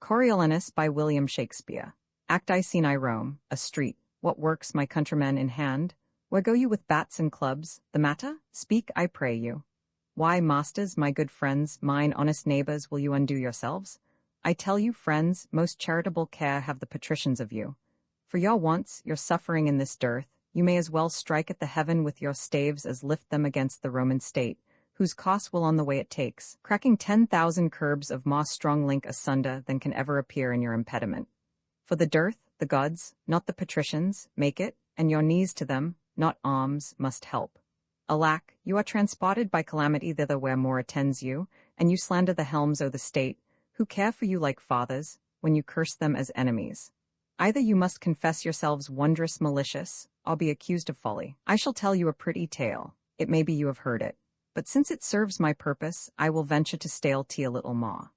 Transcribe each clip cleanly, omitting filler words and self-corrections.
Coriolanus by William Shakespeare. Act I scene I roam, a street, what works my countrymen in hand? Where go you with bats and clubs? The matter? Speak, I pray you. Why, masters, my good friends, mine honest neighbors, will you undo yourselves? I tell you, friends, most charitable care have the patricians of you. For your wants, your suffering in this dearth, you may as well strike at the heaven with your staves as lift them against the Roman state, whose cost will on the way it takes, cracking 10,000 curbs of more strong link asunder than can ever appear in your impediment. For the dearth, the gods, not the patricians, make it, and your knees to them, not arms, must help. Alack, you are transported by calamity thither where more attends you, and you slander the helms o' the state, who care for you like fathers, when you curse them as enemies. Either you must confess yourselves wondrous malicious, or be accused of folly. I shall tell you a pretty tale, it may be you have heard it, but since it serves my purpose, I will venture to stale tea a little more.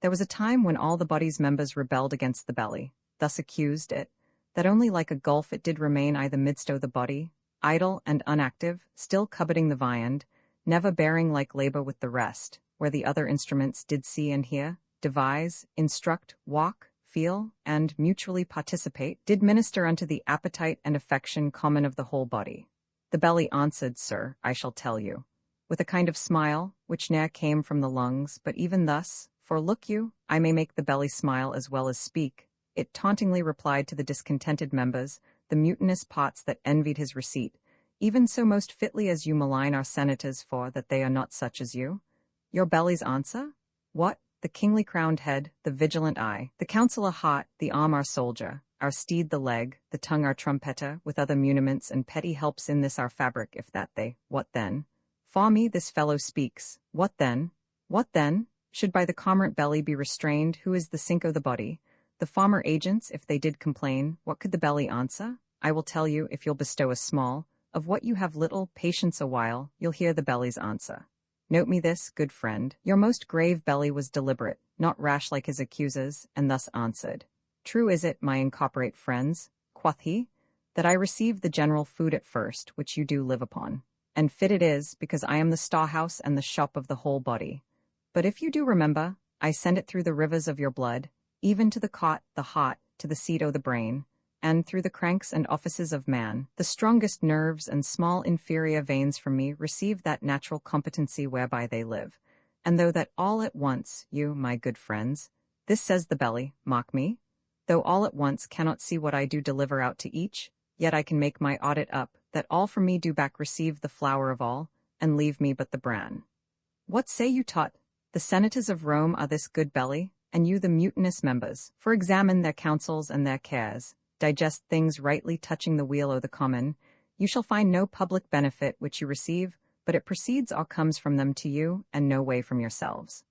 There was a time when all the body's members rebelled against the belly, thus accused it, that only like a gulf it did remain I the midst o' the body, idle and unactive, still coveting the viand, never bearing like labor with the rest, where the other instruments did see and hear, devise, instruct, walk, feel, and mutually participate, did minister unto the appetite and affection common of the whole body. The belly answered, sir, I shall tell you, with a kind of smile, which ne'er came from the lungs, but even thus, for look you, I may make the belly smile as well as speak, it tauntingly replied to the discontented members, the mutinous pots that envied his receipt, even so most fitly as you malign our senators for that they are not such as you. Your belly's answer? What? The kingly crowned head, the vigilant eye, the counsellor heart, the arm our soldier, our steed the leg, the tongue our trumpeter, with other muniments and petty helps in this our fabric, if that they, what then? For me this fellow speaks, what then? What then? Should by the cormorant belly be restrained, who is the sink o' the body? The farmer agents, if they did complain, what could the belly answer? I will tell you, if you'll bestow a small, of what you have little, patience a while, you'll hear the belly's answer. Note me this, good friend, your most grave belly was deliberate, not rash like his accusers, and thus answered. True is it, my incorporate friends, quoth he, that I received the general food at first, which you do live upon. And fit it is, because I am the storehouse and the shop of the whole body. But if you do remember, I send it through the rivers of your blood, even to the cot, the heart, to the seat o' the brain, and through the cranks and offices of man, the strongest nerves and small inferior veins from me receive that natural competency whereby they live. And though that all at once, you, my good friends, this says the belly, mock me, though all at once cannot see what I do deliver out to each, yet I can make my audit up, that all from me do back receive the flower of all, and leave me but the bran. What say you, Tot? The senators of Rome are this good belly, and you the mutinous members, for examine their counsels and their cares, digest things rightly touching the weal o' the common, you shall find no public benefit which you receive, but it proceeds or comes from them to you, and no way from yourselves.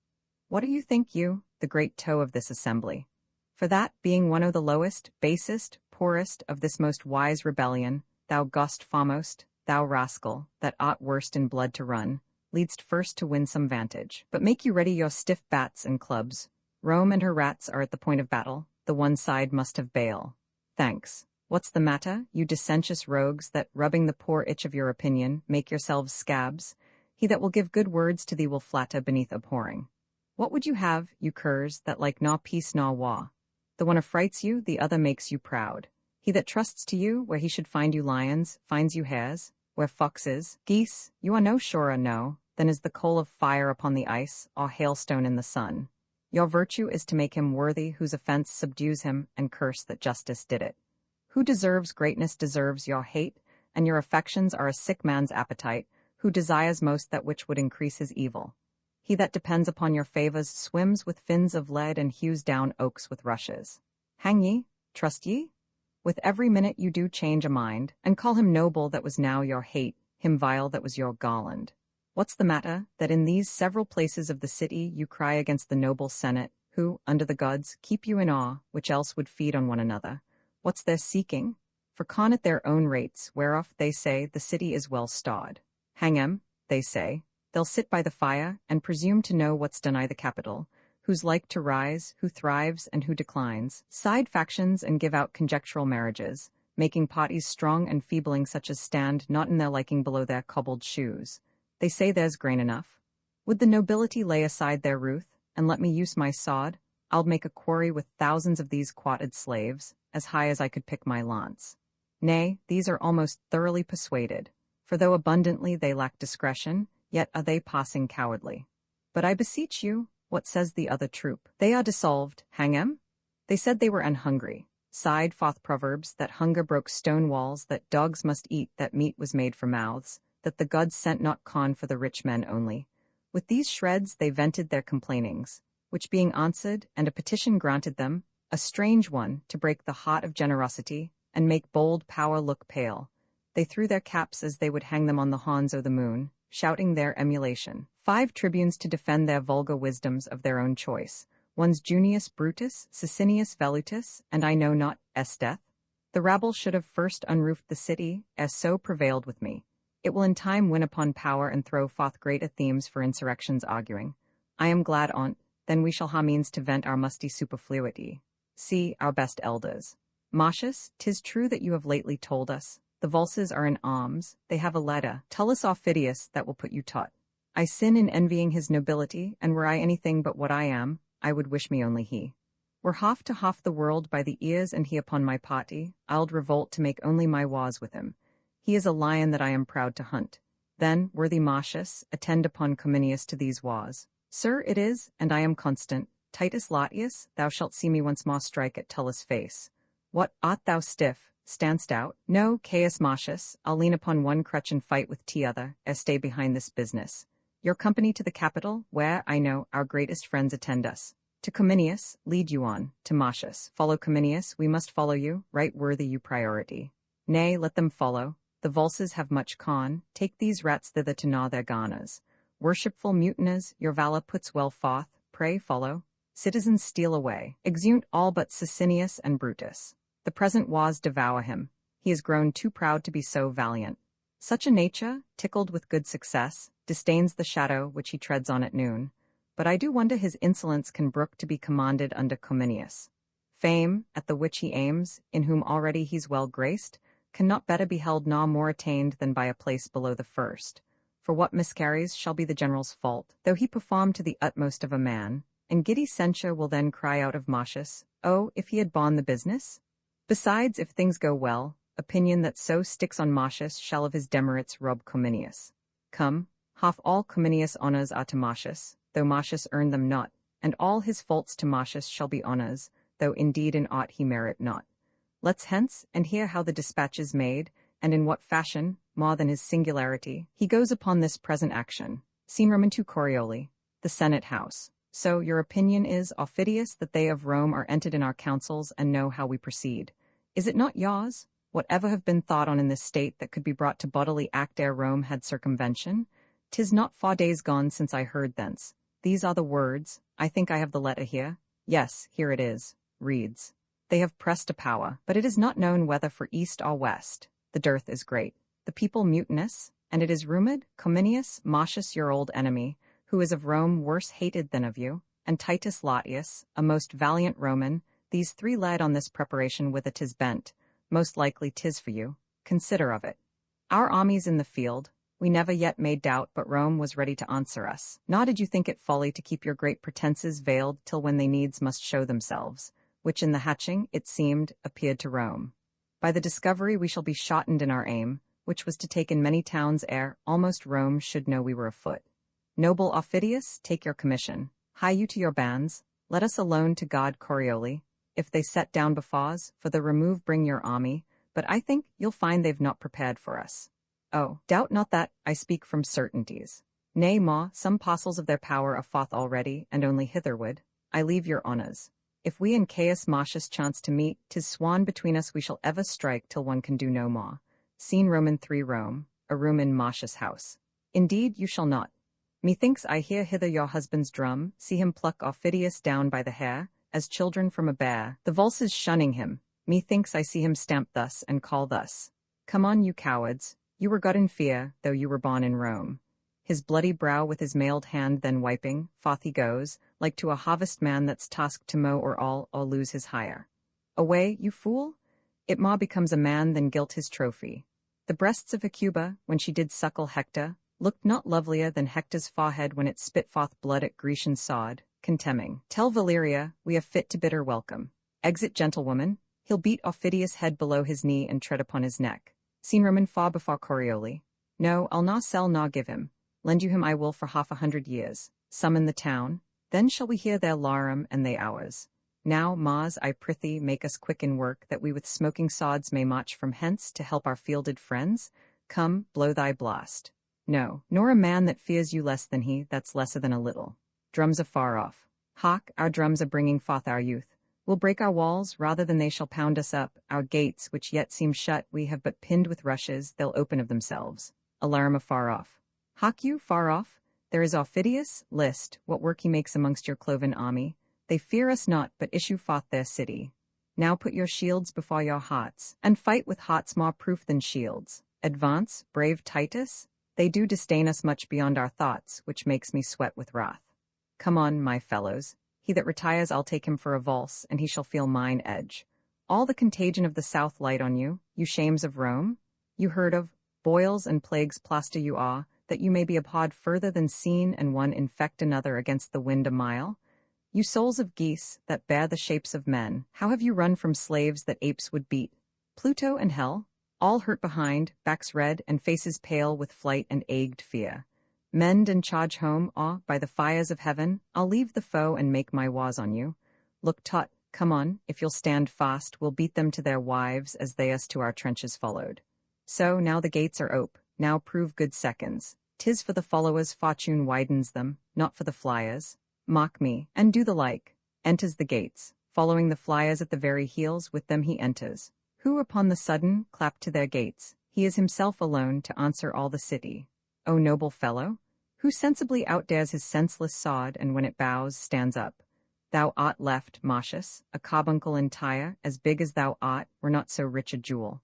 What do you think, you, the great toe of this assembly? For that, being one o' the lowest, basest, poorest of this most wise rebellion, thou gost foremost, thou rascal, that ought worst in blood to run, leadst first to win some vantage. But make you ready your stiff bats and clubs. Rome and her rats are at the point of battle, the one side must have bail. Thanks. What's the matter, you dissentious rogues, that, rubbing the poor itch of your opinion, make yourselves scabs? He that will give good words to thee will flatter beneath abhorring. What would you have, you curs, that like naw peace naw war? The one affrights you, the other makes you proud. He that trusts to you, where he should find you lions, finds you hares, where foxes, geese, you are no surer, no, than is the coal of fire upon the ice, or hailstone in the sun. Your virtue is to make him worthy whose offense subdues him, and curse that justice did it. Who deserves greatness deserves your hate, and your affections are a sick man's appetite, who desires most that which would increase his evil. He that depends upon your favors swims with fins of lead and hews down oaks with rushes. Hang ye? Trust ye? With every minute you do change a mind, and call him noble that was now your hate, him vile that was your garland. What's the matter, that in these several places of the city you cry against the noble senate, who, under the gods, keep you in awe, which else would feed on one another? What's their seeking? For con at their own rates, whereof they say the city is well stawed. Hang 'em, they say, they'll sit by the fire, and presume to know what's done I the capital, who's like to rise, who thrives, and who declines, side factions and give out conjectural marriages, making parties strong and feebling such as stand not in their liking below their cobbled shoes. They say there's grain enough. Would the nobility lay aside their ruth, and let me use my sod? I'll make a quarry with thousands of these quoted slaves, as high as I could pick my lance. Nay, these are almost thoroughly persuaded, for though abundantly they lack discretion, yet are they passing cowardly. But I beseech you, what says the other troop? They are dissolved, hang 'em? They said they were an-hungry. Sighed forth proverbs, that hunger broke stone walls, that dogs must eat, that meat was made for mouths, that the gods sent not corn for the rich men only. With these shreds they vented their complainings, which being answered, and a petition granted them, a strange one, to break the heart of generosity, and make bold power look pale, they threw their caps as they would hang them on the horns o' the moon, shouting their emulation. 5 tribunes to defend their vulgar wisdoms of their own choice. One's Junius Brutus, Sicinius Velutus, and I know not, Esteth. The rabble should have first unroofed the city, as so prevailed with me. It will in time win upon power and throw forth greater themes for insurrections arguing. I am glad on't, then we shall ha means to vent our musty superfluity. See, our best elders. Marcius, 'tis true that you have lately told us, the Vulses are in arms, they have a letter, Tullus Aufidius, that will put you taut. I sin in envying his nobility, and were I anything but what I am, I would wish me only he. Were half to half the world by the ears and he upon my party, I'ld revolt to make only my wars with him. He is a lion that I am proud to hunt. Then, worthy Marcius, attend upon Cominius to these wars. Sir, it is, and I am constant. Titus Latius, thou shalt see me once more strike at Tullus' face. What, art thou stiff? Standst out? No, Caius Marcius, I'll lean upon one crutch and fight with t'other, ere stay behind this business. Your company to the capital, where, I know, our greatest friends attend us. To Cominius, lead you on. To Marcius, follow Cominius, we must follow you, right worthy you priority. Nay, let them follow. The Vulses have much con, take these rats thither to gnaw their garners. Worshipful mutineers, your valor puts well forth, pray follow. Citizens steal away, exeunt all but Sicinius and Brutus. The present wars devour him. He is grown too proud to be so valiant. Such a nature, tickled with good success, disdains the shadow which he treads on at noon. But I do wonder his insolence can brook to be commanded under Cominius. Fame, at the which he aims, in whom already he's well graced, cannot better be held nor more attained than by a place below the first. For what miscarries shall be the general's fault, though he perform to the utmost of a man, and giddy censure will then cry out of Marcius, oh, if he had borne the business? Besides, if things go well, opinion that so sticks on Marcius shall of his demerits rob Cominius. Come, half all Cominius' honours are to Marcius, though Marcius earn them not, and all his faults to Marcius shall be honours, though indeed in aught he merit not. Let's hence, and hear how the dispatch is made, and in what fashion, more than his singularity, he goes upon this present action. Scene Roman 2 Corioli, the Senate House. So, your opinion is, Aufidius, that they of Rome are entered in our councils and know how we proceed. Is it not yours? Whatever have been thought on in this state that could be brought to bodily act ere Rome had circumvention? 'Tis not 4 days gone since I heard thence. These are the words. I think I have the letter here. Yes, here it is. Reads. They have pressed a power, but it is not known whether for east or west. The dearth is great. The people mutinous, and it is rumored, Cominius, Marcius your old enemy, who is of Rome worse hated than of you, and Titus Latius, a most valiant Roman, these 3 led on this preparation whither 'tis bent. Most likely 'tis for you. Consider of it. Our armies in the field, we never yet made doubt but Rome was ready to answer us. Nor did you think it folly to keep your great pretences veiled till when they needs must show themselves, which in the hatching, it seemed, appeared to Rome. By the discovery we shall be shortened in our aim, which was to take in many towns ere almost Rome should know we were afoot. Noble Aufidius, take your commission. Hie you to your bands. Let us alone to guard Corioli. If they set down befores, for the remove bring your army, but I think you'll find they've not prepared for us. Oh, doubt not that, I speak from certainties. Nay, ma, some parcels of their power are forth already, and only hitherward. I leave your honours. If we and Caius Marcius chance to meet, 'tis swan between us we shall ever strike till one can do no more. Scene Roman 3 Rome, a room in Marcius' house. Indeed, you shall not. Methinks I hear hither your husband's drum, see him pluck Aufidius down by the hair, as children from a bear, the Vulses shunning him. Methinks I see him stamp thus, and call thus. Come on, you cowards, you were got in fear, though you were born in Rome. His bloody brow with his mailed hand then wiping, forth he goes, like to a harvestman that's tasked to mow or all, or lose his hire. Away, you fool! It more becomes a man than gilt his trophy. The breasts of Hecuba, when she did suckle Hector, looked not lovelier than Hector's forehead when it spit forth blood at Grecian sod. contemning. Tell Valeria, we have fit to bid her welcome. Exit, gentlewoman. He'll beat Aufidius' head below his knee and tread upon his neck. Seen Roman fa before Corioli. No, I'll na sell na give him. Lend you him I will for 100 years. Summon the town. Then shall we hear their larum and they ours. Now, Mars, I prithee, make us quick in work, that we with smoking sods may march from hence to help our fielded friends. Come, blow thy blast. No, nor a man that fears you less than he, that's lesser than a little. Drums afar off. Hark, our drums are bringing forth our youth. We'll break our walls, rather than they shall pound us up. Our gates, which yet seem shut, we have but pinned with rushes, they'll open of themselves. Alarum afar off. Hark you, far off? There is Aufidius, list, what work he makes amongst your cloven army. They fear us not, but issue forth their city. Now put your shields before your hearts, and fight with hearts more proof than shields. Advance, brave Titus. They do disdain us much beyond our thoughts, which makes me sweat with wrath. Come on, my fellows. He that retires, I'll take him for a valse, and he shall feel mine edge. All the contagion of the south light on you, you shames of Rome. You heard of boils and plagues plaster you are, that you may be abhorred further than seen, and one infect another against the wind a mile. You souls of geese, that bear the shapes of men, how have you run from slaves that apes would beat? Pluto and hell, all hurt behind, backs red, and faces pale with flight and agued fear. Mend and charge home, by the fires of heaven, I'll leave the foe and make my wars on you. Look taut, come on, if you'll stand fast, we'll beat them to their wives as they us to our trenches followed. So, now the gates are ope, now prove good seconds. 'Tis for the followers fortune widens them, not for the flyers. Mock me, and do the like. Enters the gates, following the flyers at the very heels, with them he enters. Who upon the sudden clapped to their gates, he is himself alone to answer all the city. O noble fellow, who sensibly outdares his senseless sod, and when it bows, stands up. Thou art left, Marcius, a carbuncle entire, as big as thou art, were not so rich a jewel.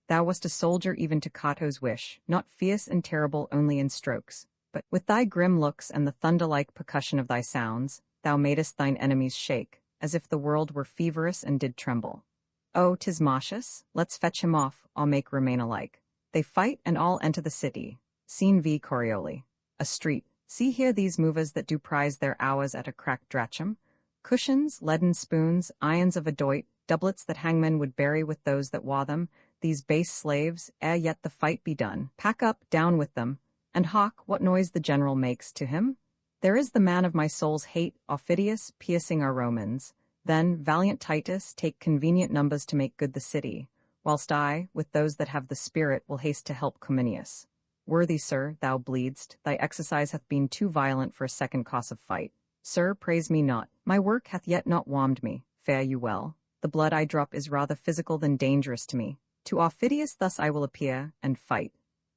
Thou wast a soldier even to Cato's wish, not fierce and terrible only in strokes, but with thy grim looks and the thunder-like percussion of thy sounds, thou madest thine enemies shake, as if the world were feverous and did tremble. Oh, 'tis Marcius, let's fetch him off, I'll make remain alike. They fight, and all enter the city. Scene v. Corioli. A street. See here these movers that do prize their hours at a cracked drachm. Cushions, leaden spoons, irons of a doit, doublets that hangmen would bury with those that wore them, these base slaves, ere yet the fight be done, pack up, down with them. And hark, what noise the general makes to him? There is the man of my soul's hate, Aufidius, piercing our Romans. Then, valiant Titus, take convenient numbers to make good the city, whilst I, with those that have the spirit, will haste to help Cominius. Worthy sir, thou bleedst, thy exercise hath been too violent for a second cause of fight. Sir, praise me not, my work hath yet not warmed me, fare you well. The blood I drop is rather physical than dangerous to me. To Aufidius thus I will appear, and fight.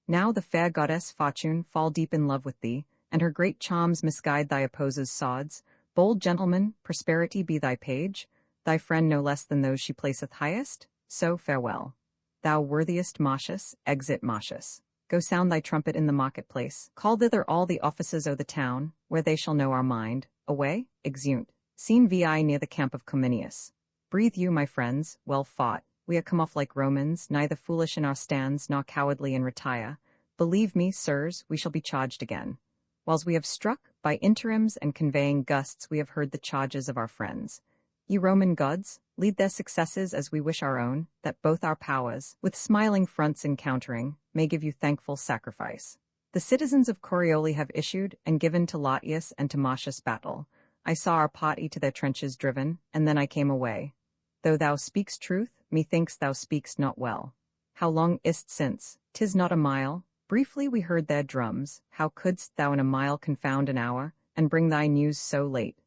Now the fair goddess Fortune fall deep in love with thee, and her great charms misguide thy opposers' sods. Bold gentleman, prosperity be thy page, thy friend no less than those she placeth highest. So farewell. Thou worthiest Marcius, exit Marcius. Go sound thy trumpet in the marketplace, call thither all the officers o' the town, where they shall know our mind. Away, exeunt. Scene vi near the camp of Cominius. Breathe you, my friends, well fought. We are come off like Romans, neither foolish in our stands, nor cowardly in retire. Believe me, sirs, we shall be charged again. Whiles we have struck, by interims and conveying gusts we have heard the charges of our friends. Ye Roman gods, lead their successes as we wish our own, that both our powers, with smiling fronts encountering, may give you thankful sacrifice. The citizens of Corioli have issued, and given to Latius and to Marcius battle. I saw our party to their trenches driven, and then I came away. Though thou speaks truth, methinks thou speakst not well. How long is't since? 'Tis not a mile. Briefly we heard their drums. How couldst thou in a mile confound an hour, and bring thy news so late?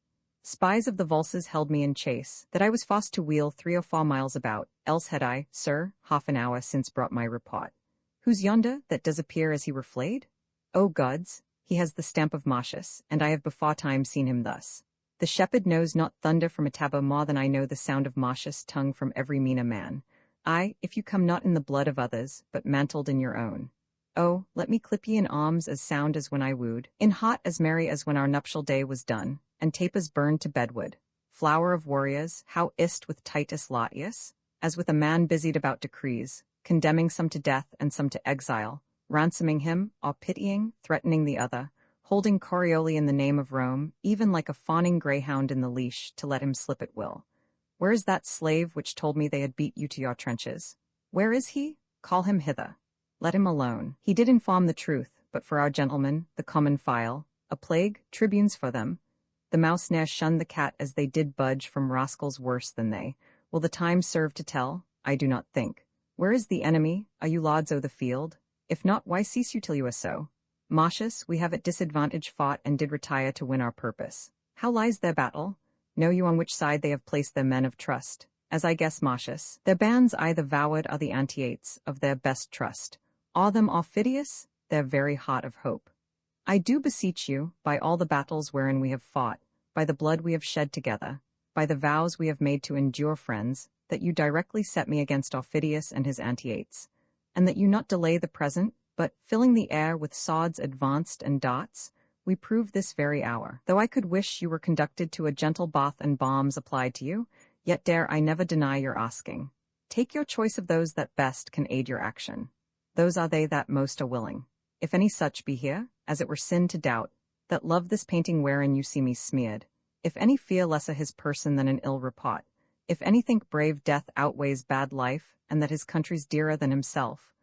Spies of the Vulses held me in chase, that I was forced to wheel 3 or 4 miles about, else had I, sir, half an hour since brought my report. Who's yonder that does appear as he were flayed? O gods, he has the stamp of Marcius, and I have beforetime seen him thus. The shepherd knows not thunder from a tabor more than I know the sound of Marcius' tongue from every mean a man. Ay, if you come not in the blood of others, but mantled in your own. Oh, let me clip ye in arms as sound as when I wooed, in heart as merry as when our nuptial day was done, and tapers burned to bedward. Flower of warriors, how is't with Titus Latius? As with a man busied about decrees, condemning some to death and some to exile, ransoming him, or pitying, threatening the other, holding Corioli in the name of Rome, even like a fawning greyhound in the leash, to let him slip at will. Where is that slave which told me they had beat you to your trenches? Where is he? Call him hither. Let him alone. He did inform the truth, but for our gentlemen, the common file, a plague, tribunes for them. The mouse ne'er shunned the cat as they did budge from rascals worse than they. Will the time serve to tell? I do not think. Where is the enemy? Are you lords o' the field? If not, why cease you till you are so? Marcius, we have at disadvantage fought and did retire to win our purpose. How lies their battle? Know you on which side they have placed their men of trust? As I guess, Marcius, their bands either voward are the antiates of their best trust. Are them Aufidius, their very heart of hope? I do beseech you, by all the battles wherein we have fought, by the blood we have shed together, by the vows we have made to endure friends, that you directly set me against Aufidius and his antiates, and that you not delay the present, but, filling the air with swords advanced and darts, we prove this very hour. Though I could wish you were conducted to a gentle bath and balms applied to you, yet dare I never deny your asking. Take your choice of those that best can aid your action. Those are they that most are willing. If any such be here, as it were sin to doubt, that love this painting wherein you see me smeared. If any fear lesser his person than an ill report, if any think brave death outweighs bad life, and that his country's dearer than himself,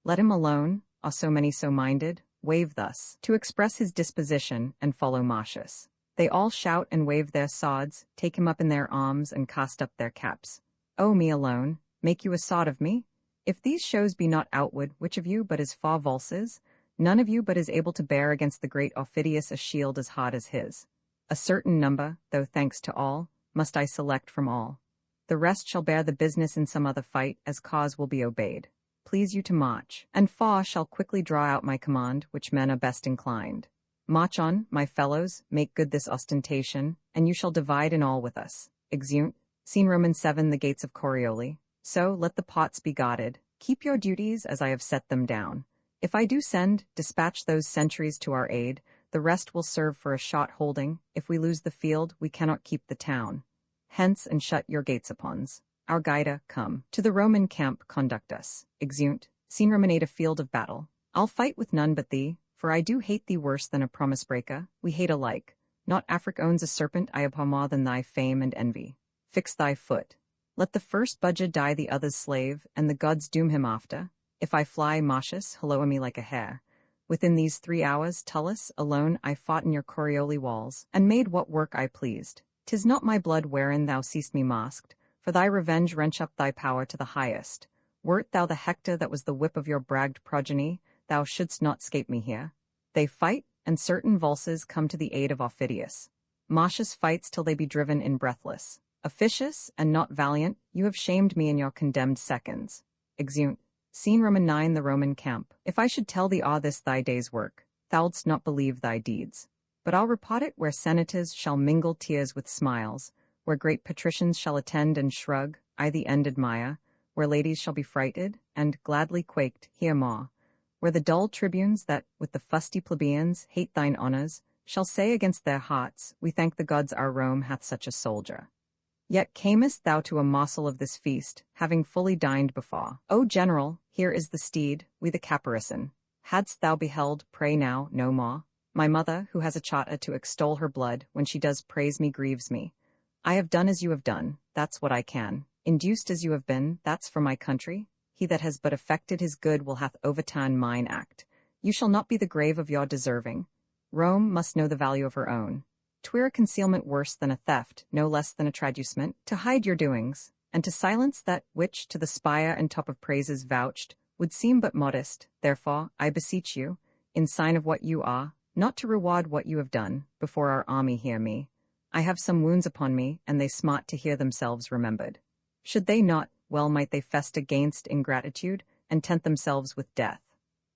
let him alone, are so many so minded, wave thus, to express his disposition, and follow Marcius. They all shout and wave their swords, take him up in their arms, and cast up their caps. O me alone, make you a sod of me? If these shows be not outward, which of you but is far valses? None of you but is able to bear against the great Aufidius a shield as hard as his. A certain number, though thanks to all, must I select from all. The rest shall bear the business in some other fight, as cause will be obeyed. Please you to march, and far shall quickly draw out my command, which men are best inclined. March on, my fellows, make good this ostentation, and you shall divide in all with us. Exeunt. Scene Roman 7, the gates of Corioli. So, let the pots be guarded. Keep your duties as I have set them down. If I do send, dispatch those sentries to our aid. The rest will serve for a shot holding. If we lose the field, we cannot keep the town. Hence and shut your gates upon's. Our guida, come. To the Roman camp conduct us. Exeunt. Scene Roman 8, a field of battle. I'll fight with none but thee, for I do hate thee worse than a promise breaker. We hate alike. Not Afric owns a serpent I abhor more than thy fame and envy. Fix thy foot. Let the first budget die the other's slave, and the gods doom him after. If I fly, Marcius, halloa me like a hare. Within these 3 hours, Tullus, alone, I fought in your Corioli walls, and made what work I pleased. 'Tis not my blood wherein thou seest me masked, for thy revenge wrench up thy power to the highest. Wert thou the Hector that was the whip of your bragged progeny, thou shouldst not scape me here. They fight, and certain valses come to the aid of Aufidius. Marcius fights till they be driven in breathless. Officious, and not valiant, you have shamed me in your condemned seconds. Exeunt. Scene Roman 9, the Roman camp. If I should tell thee all this thy day's work, thou'ldst not believe thy deeds. But I'll report it where senators shall mingle tears with smiles, where great patricians shall attend and shrug, I the end admire, where ladies shall be frighted, and, gladly quaked, hear more, where the dull tribunes that, with the fusty plebeians, hate thine honours, shall say against their hearts, we thank the gods our Rome hath such a soldier. Yet camest thou to a morsel of this feast, having fully dined before. O general, here is the steed, we the caparison. Hadst thou beheld, pray now, no more? My mother, who has a charter to extol her blood, when she does praise me grieves me. I have done as you have done, that's what I can. Induced as you have been, that's for my country. He that has but effected his good will hath overturned mine act. You shall not be the grave of your deserving. Rome must know the value of her own. 'Twere a concealment worse than a theft, no less than a traducement, to hide your doings, and to silence that which, to the spire and top of praises vouched, would seem but modest. Therefore, I beseech you, in sign of what you are, not to reward what you have done, before our army hear me. I have some wounds upon me, and they smart to hear themselves remembered. Should they not, well might they fest against ingratitude, and tempt themselves with death.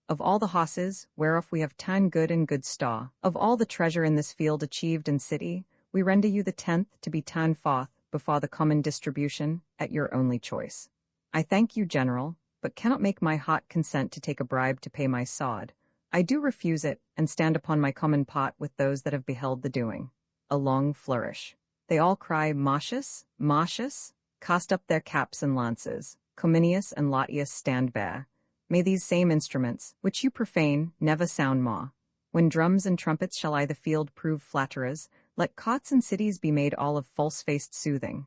Of all the hosses, whereof we have ta'en good and good store, of all the treasure in this field achieved in city, we render you the 10th to be ta'en forth, before the common distribution, at your only choice. I thank you, general, but cannot make my heart consent to take a bribe to pay my sod. I do refuse it, and stand upon my common pot with those that have beheld the doing. A long flourish. They all cry, Marcius, Marcius, cast up their caps and lances. Cominius and Latius stand bare. May these same instruments, which you profane, never sound more. When drums and trumpets shall I the field prove flatterers, let cots and cities be made all of false-faced soothing.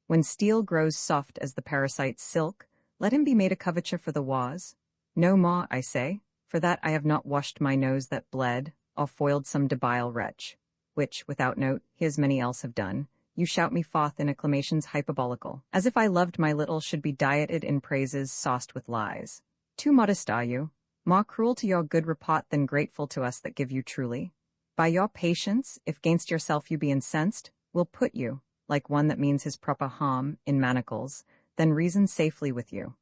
When steel grows soft as the parasite's silk, let him be made a coverture for the wars. No more, I say, for that I have not washed my nose that bled, or foiled some debile wretch, which, without note, here's many else have done. You shout me forth in acclamations hyperbolical, as if I loved my little should be dieted in praises sauced with lies. Too modest are you, more cruel to your good report than grateful to us that give you truly. By your patience, if gainst yourself you be incensed, we'll put you, like one that means his proper harm, in manacles, then reason safely with you.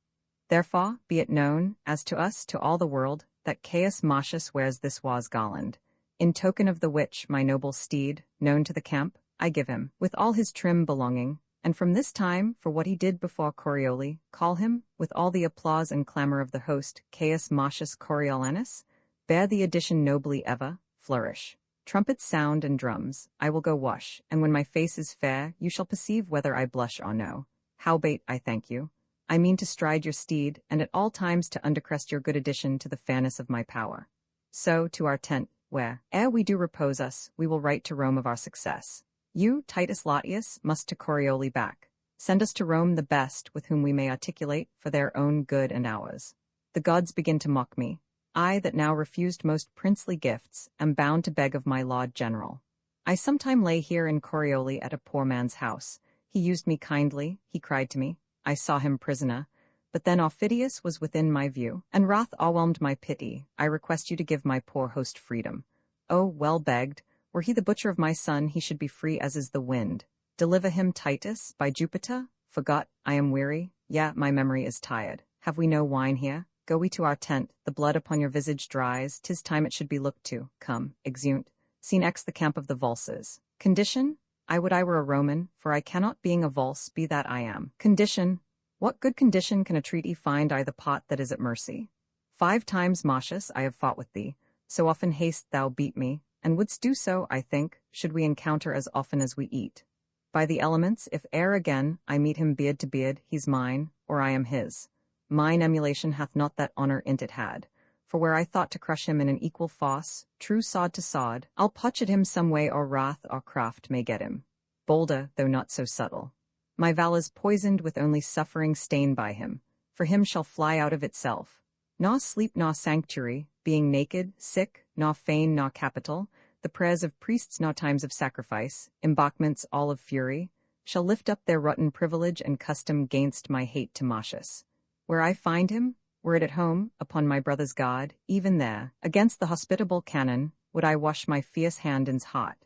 Therefore, be it known, as to us, to all the world, that Caius Marcius wears this war's garland, in token of the which my noble steed, known to the camp, I give him, with all his trim belonging, and from this time, for what he did before Corioli, call him, with all the applause and clamor of the host, Caius Marcius Coriolanus, bear the addition nobly ever, flourish. Trumpets sound and drums, I will go wash, and when my face is fair, you shall perceive whether I blush or no. Howbeit, I thank you. I mean to stride your steed, and at all times to undercrest your good addition to the fairness of my power. So, to our tent, where, ere we do repose us, we will write to Rome of our success. You, Titus Latius, must to Corioli back. Send us to Rome the best with whom we may articulate for their own good and ours. The gods begin to mock me. I, that now refused most princely gifts, am bound to beg of my Lord General. I sometime lay here in Corioli at a poor man's house. He used me kindly, he cried to me. I saw him prisoner. But then Aufidius was within my view, and wrath o'erwhelmed my pity. I request you to give my poor host freedom. Oh, well begged. Were he the butcher of my son, he should be free as is the wind. Deliver him, Titus, by Jupiter. Forgot, I am weary. Yea, my memory is tired. Have we no wine here? Go we to our tent. The blood upon your visage dries. 'Tis time it should be looked to. Come, exeunt. Scene X, the camp of the Vulses. Condition? I would I were a Roman, for I cannot, being a Vulse, be that I am. Condition? What good condition can a treaty find I the pot that is at mercy? 5 times, Marcius, I have fought with thee. So often hast thou beat me, and wouldst do so, I think, should we encounter as often as we eat. By the elements, if e'er again I meet him beard to beard, he's mine, or I am his. Mine emulation hath not that honor in't it had, for where I thought to crush him in an equal fosse, true sod to sod, I'll potch at him some way or wrath or craft may get him. Bolder, though not so subtle. My valor's poisoned with only suffering stain by him, for him shall fly out of itself. Nor sleep nor sanctuary, being naked, sick, nor fane nor capital, the prayers of priests nor times of sacrifice, embarkments all of fury, shall lift up their rotten privilege and custom gainst my hate to Marcius. Where I find him, were it at home, upon my brother's God, even there, against the hospitable canon, would I wash my fierce hand in's hot.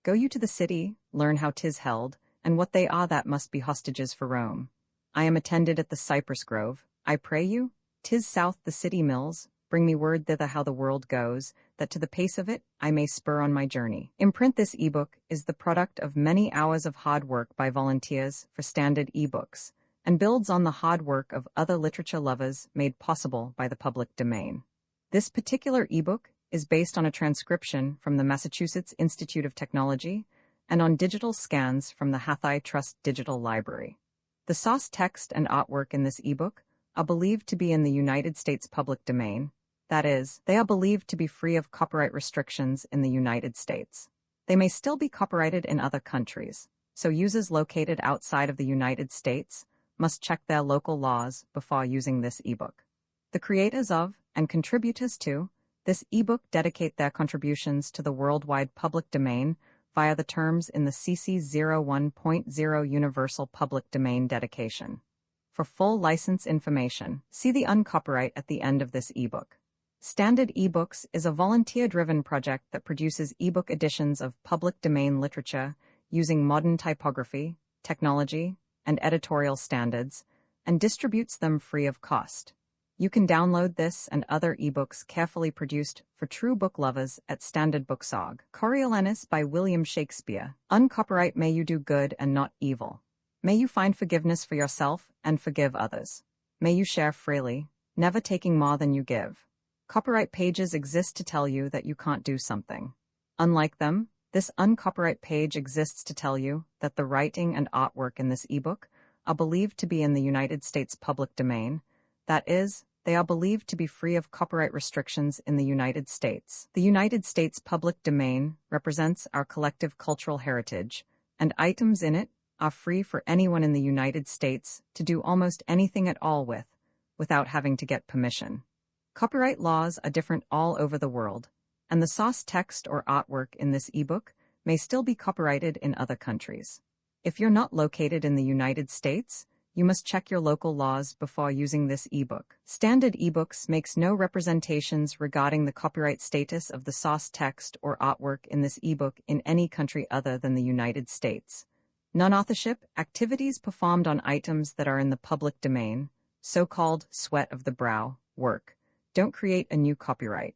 Go you to the city, learn how 'tis held, and what they are that must be hostages for Rome. I am attended at the cypress grove, I pray you, 'tis south the city mills, bring me word thither how the world goes, that to the pace of it I may spur on my journey. Imprint this ebook is the product of many hours of hard work by volunteers for standard ebooks, and builds on the hard work of other literature lovers made possible by the public domain. This particular ebook is based on a transcription from the Massachusetts Institute of Technology and on digital scans from the Hathai Trust Digital Library. The source text and artwork in this ebook are believed to be in the United States public domain. That is, they are believed to be free of copyright restrictions in the United States. They may still be copyrighted in other countries, so users located outside of the United States must check their local laws before using this ebook. The creators of, and contributors to, this ebook dedicate their contributions to the worldwide public domain via the terms in the CC 01.0 Universal Public Domain Dedication. For full license information, see the uncopyright at the end of this ebook. Standard eBooks is a volunteer-driven project that produces ebook editions of public domain literature using modern typography, technology, and editorial standards, and distributes them free of cost. You can download this and other ebooks carefully produced for true book lovers at Standard Books.org. Coriolanus by William Shakespeare. Uncopyright may you do good and not evil. May you find forgiveness for yourself and forgive others. May you share freely, never taking more than you give. Copyright pages exist to tell you that you can't do something. Unlike them, this uncopyright page exists to tell you that the writing and artwork in this ebook are believed to be in the United States public domain. That is, they are believed to be free of copyright restrictions in the United States. The United States public domain represents our collective cultural heritage, and items in it are free for anyone in the United States to do almost anything at all with, without having to get permission. Copyright laws are different all over the world, and the source text or artwork in this ebook may still be copyrighted in other countries. If you're not located in the United States, you must check your local laws before using this ebook. Standard ebooks makes no representations regarding the copyright status of the source text or artwork in this ebook in any country other than the United States. Non-authorship activities performed on items that are in the public domain, so-called sweat of the brow work, don't create a new copyright.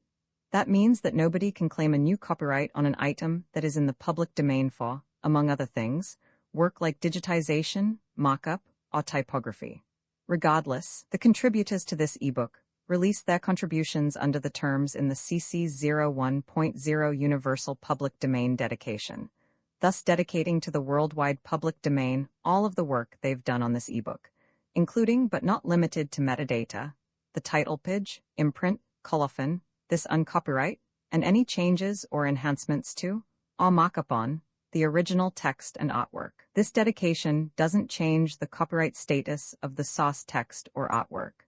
That means that nobody can claim a new copyright on an item that is in the public domain for, among other things, work like digitization, markup, or typography. Regardless, the contributors to this ebook release their contributions under the terms in the CC 01.0 Universal Public Domain Dedication, thus dedicating to the worldwide public domain all of the work they've done on this ebook, including but not limited to metadata, the title page, imprint, colophon, this uncopyright, and any changes or enhancements to, or markup on, the original text and artwork. This dedication doesn't change the copyright status of the source text or artwork.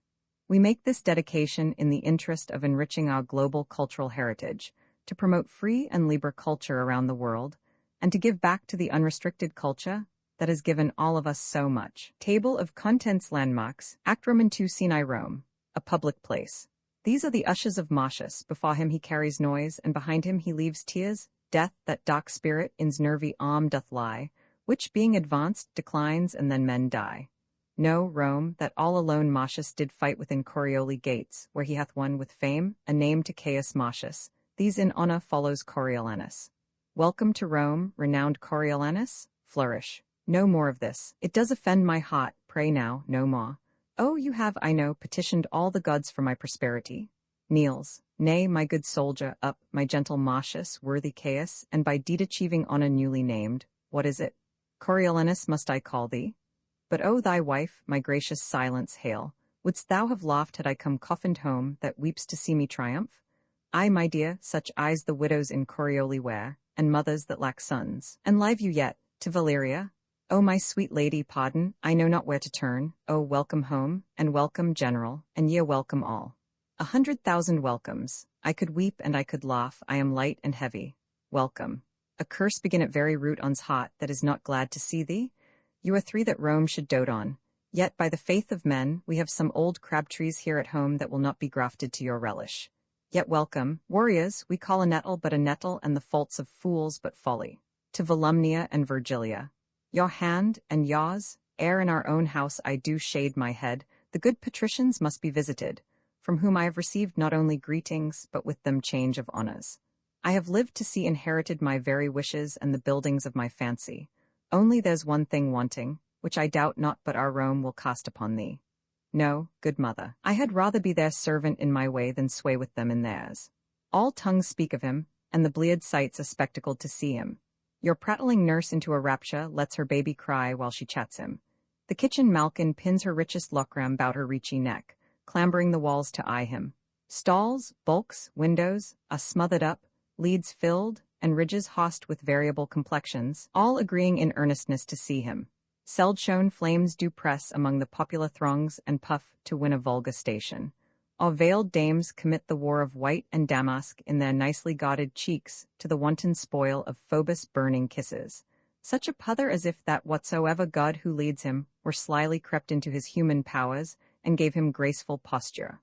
We make this dedication in the interest of enriching our global cultural heritage, to promote free and libre culture around the world, and to give back to the unrestricted culture that has given all of us so much. Table of Contents Landmarks, Act Roman 2 Sinai Rome, a public place. These are the ushers of Marcius. Before him he carries noise, and behind him he leaves tears, death, that dark spirit in's nervy arm doth lie, which being advanced declines and then men die. No, Rome, that all alone Marcius did fight within Corioli gates, where he hath won with fame a name to Caius Marcius. These in honor follows Coriolanus. Welcome to Rome, renowned Coriolanus, flourish. No more of this. It does offend my heart, pray now, no more. Oh, you have, I know, petitioned all the gods for my prosperity. Kneels, nay, my good soldier, up, my gentle Marcius, worthy Caius, and by deed achieving honor newly named. What is it? Coriolanus must I call thee? But O thy wife, my gracious silence hail. Wouldst thou have laughed had I come coffined home, that weeps to see me triumph? I, my dear, such eyes the widows in Corioli wear, and mothers that lack sons. And live you yet, to Valeria? O my sweet lady, pardon, I know not where to turn. O welcome home, and welcome general, and ye welcome all. 100,000 welcomes. I could weep and I could laugh, I am light and heavy. Welcome. A curse begin at very root on's heart that is not glad to see thee. You are three that Rome should dote on. Yet by the faith of men, we have some old crab trees here at home that will not be grafted to your relish. Yet welcome, warriors, we call a nettle but a nettle, and the faults of fools but folly. To Volumnia and Virgilia. Your hand, and yours, ere in our own house I do shade my head, the good patricians must be visited, from whom I have received not only greetings, but with them change of honors. I have lived to see inherited my very wishes and the buildings of my fancy. Only there's one thing wanting, which I doubt not but our Rome will cast upon thee. No, good mother, I had rather be their servant in my way than sway with them in theirs. All tongues speak of him, and the bleared sights are spectacled to see him. Your prattling nurse into a rapture lets her baby cry while she chats him. The kitchen malkin pins her richest lockram bout her reachy neck, clambering the walls to eye him. Stalls, bulks, windows, are smothered up, leads filled, and ridges hossed with variable complexions, all agreeing in earnestness to see him. Seld-shown flames do press among the popular throngs and puff to win a vulgar station. Or veiled dames commit the war of white and damask in their nicely guarded cheeks to the wanton spoil of Phoebus' burning kisses. Such a puther as if that whatsoever god who leads him were slyly crept into his human powers and gave him graceful posture.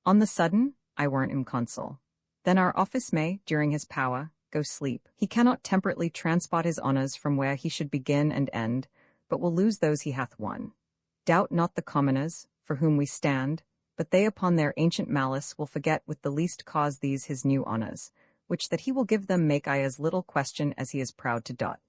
On the sudden, I warrant him consul. Then our office may, during his power, go sleep. He cannot temperately transport his honors from where he should begin and end, but will lose those he hath won. Doubt not the commoners, for whom we stand, but they upon their ancient malice will forget with the least cause these his new honors, which that he will give them make I as little question as he is proud to dot.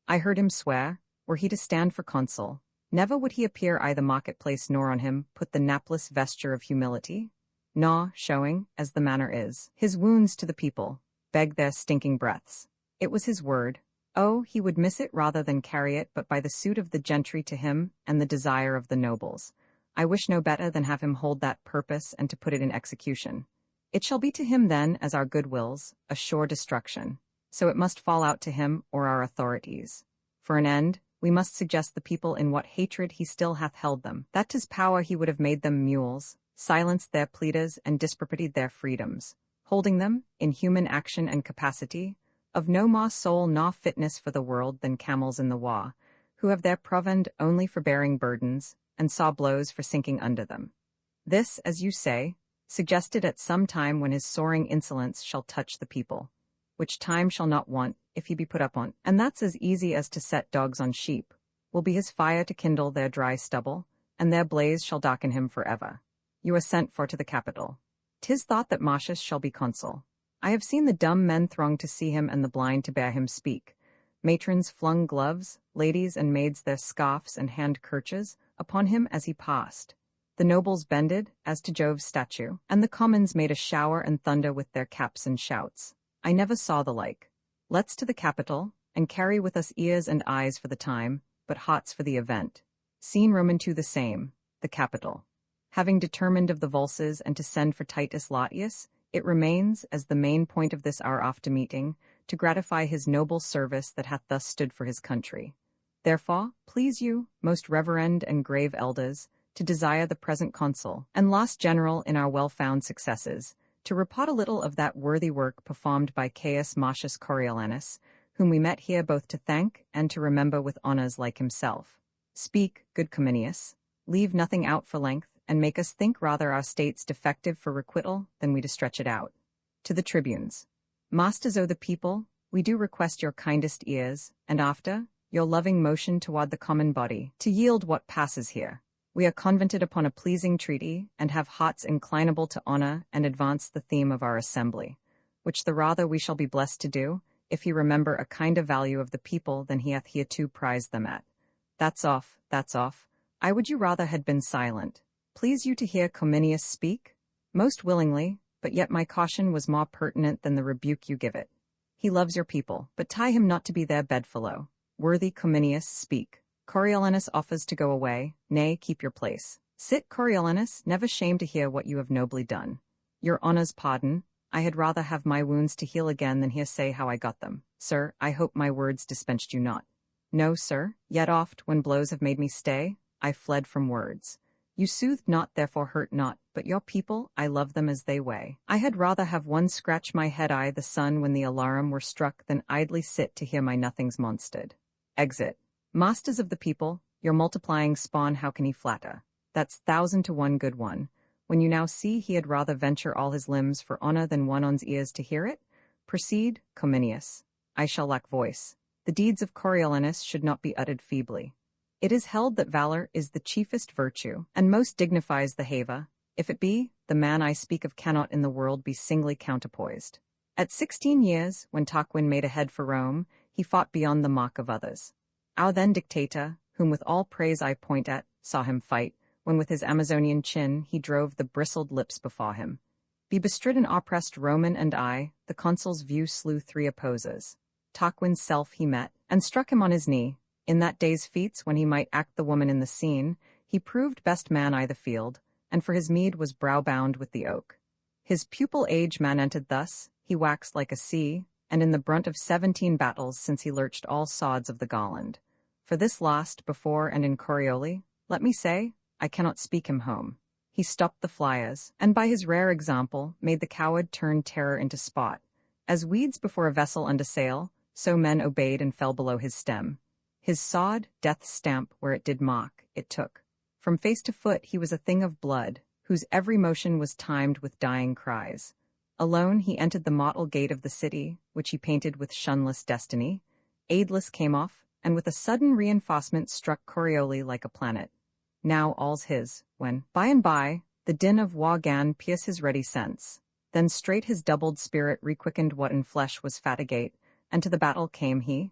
I heard him swear, were he to stand for consul, never would he appear I the marketplace nor on him put the napless vesture of humility, nor, showing, as the manner is, his wounds to the people, beg their stinking breaths. It was his word. Oh, he would miss it rather than carry it but by the suit of the gentry to him and the desire of the nobles. I wish no better than have him hold that purpose and to put it in execution. It shall be to him then, as our good wills, a sure destruction. So it must fall out to him or our authorities. For an end, we must suggest the people in what hatred he still hath held them, that 'tis power he would have made them mules, silenced their pleaders and disproported their freedoms, holding them, in human action and capacity, of no more soul nor fitness for the world than camels in the wa, who have their provend only for bearing burdens, and saw blows for sinking under them. This, as you say, suggested at some time when his soaring insolence shall touch the people, which time shall not want, if he be put up on, and that's as easy as to set dogs on sheep, will be his fire to kindle their dry stubble, and their blaze shall darken him forever. You are sent for to the capital. 'Tis thought that Marcius shall be consul. I have seen the dumb men throng to see him and the blind to bear him speak. Matrons flung gloves, ladies and maids their scarfs and handkerchiefs upon him as he passed. The nobles bended, as to Jove's statue, and the commons made a shower and thunder with their caps and shouts. I never saw the like. Let's to the capital, and carry with us ears and eyes for the time, but hearts for the event. Scene Roman 2 the same, the capital. Having determined of the Vulses and to send for Titus Latius, it remains, as the main point of this our after meeting, to gratify his noble service that hath thus stood for his country. Therefore, please you, most reverend and grave elders, to desire the present consul, and last general in our well-found successes, to report a little of that worthy work performed by Caius Marcius Coriolanus, whom we met here both to thank and to remember with honours like himself. Speak, good Cominius, leave nothing out for length, and make us think rather our states defective for requital than we to stretch it out. To the tribunes. Masters o' the people, we do request your kindest ears, and after, your loving motion toward the common body, to yield what passes here. We are convented upon a pleasing treaty, and have hearts inclinable to honour and advance the theme of our assembly, which the rather we shall be blessed to do, if he remember a kinder value of the people than he hath hereto prized them at. That's off, that's off. I would you rather had been silent. Please you to hear Cominius speak? Most willingly, but yet my caution was more pertinent than the rebuke you give it. He loves your people, but tie him not to be their bedfellow. Worthy Cominius, speak. Coriolanus offers to go away, nay, keep your place. Sit, Coriolanus, never shame to hear what you have nobly done. Your honour's pardon, I had rather have my wounds to heal again than hear say how I got them. Sir, I hope my words dispensed you not. No, sir, yet oft, when blows have made me stay, I fled from words. You soothed not, therefore hurt not, but your people, I love them as they weigh. I had rather have one scratch my head I the sun when the alarum were struck than idly sit to hear my nothings monsted. Exit. Masters of the people, your multiplying spawn how can he flatter? That's 1,000 to 1 good one. When you now see he had rather venture all his limbs for honour than one on's ears to hear it? Proceed, Cominius. I shall lack voice. The deeds of Coriolanus should not be uttered feebly. It is held that valour is the chiefest virtue, and most dignifies the hava. If it be, the man I speak of cannot in the world be singly counterpoised. At 16 years, when Tarquin made a head for Rome, he fought beyond the mock of others. Our then dictator, whom with all praise I point at, saw him fight, when with his Amazonian chin he drove the bristled lips before him. Be bestridden oppressed Roman and I, the consul's view slew 3 opposers. Tarquin's self he met, and struck him on his knee. In that day's feats, when he might act the woman in the scene, he proved best man I the field, and for his meed was brow-bound with the oak. His pupil age man entered thus, he waxed like a sea, and in the brunt of 17 battles since he lurched all sods of the Golland. For this last, before and in Corioli, let me say, I cannot speak him home. He stopped the flyers, and by his rare example made the coward turn terror into spot. As weeds before a vessel under sail, so men obeyed and fell below his stem. His sod, death's stamp, where it did mock, it took. From face to foot he was a thing of blood, whose every motion was timed with dying cries. Alone he entered the mottled gate of the city, which he painted with shunless destiny. Aidless came off, and with a sudden reinforcement struck Corioli like a planet. Now all's his, when, by and by, the din of war gan pierce his ready sense. Then straight his doubled spirit requickened what in flesh was fatigate, and to the battle came he,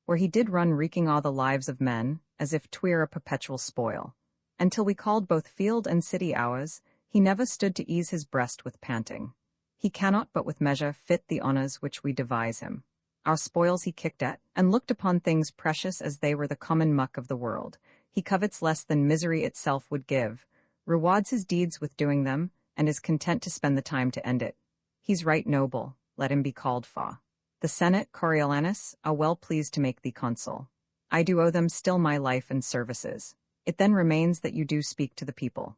where he did run wreaking all the lives of men, as if 'twere a perpetual spoil. Until we called both field and city ours, he never stood to ease his breast with panting. He cannot but with measure fit the honours which we devise him. Our spoils he kicked at, and looked upon things precious as they were the common muck of the world. He covets less than misery itself would give, rewards his deeds with doing them, and is content to spend the time to end it. He's right noble, let him be called for. The Senate, Coriolanus, are well pleased to make thee consul. I do owe them still my life and services. It then remains that you do speak to the people.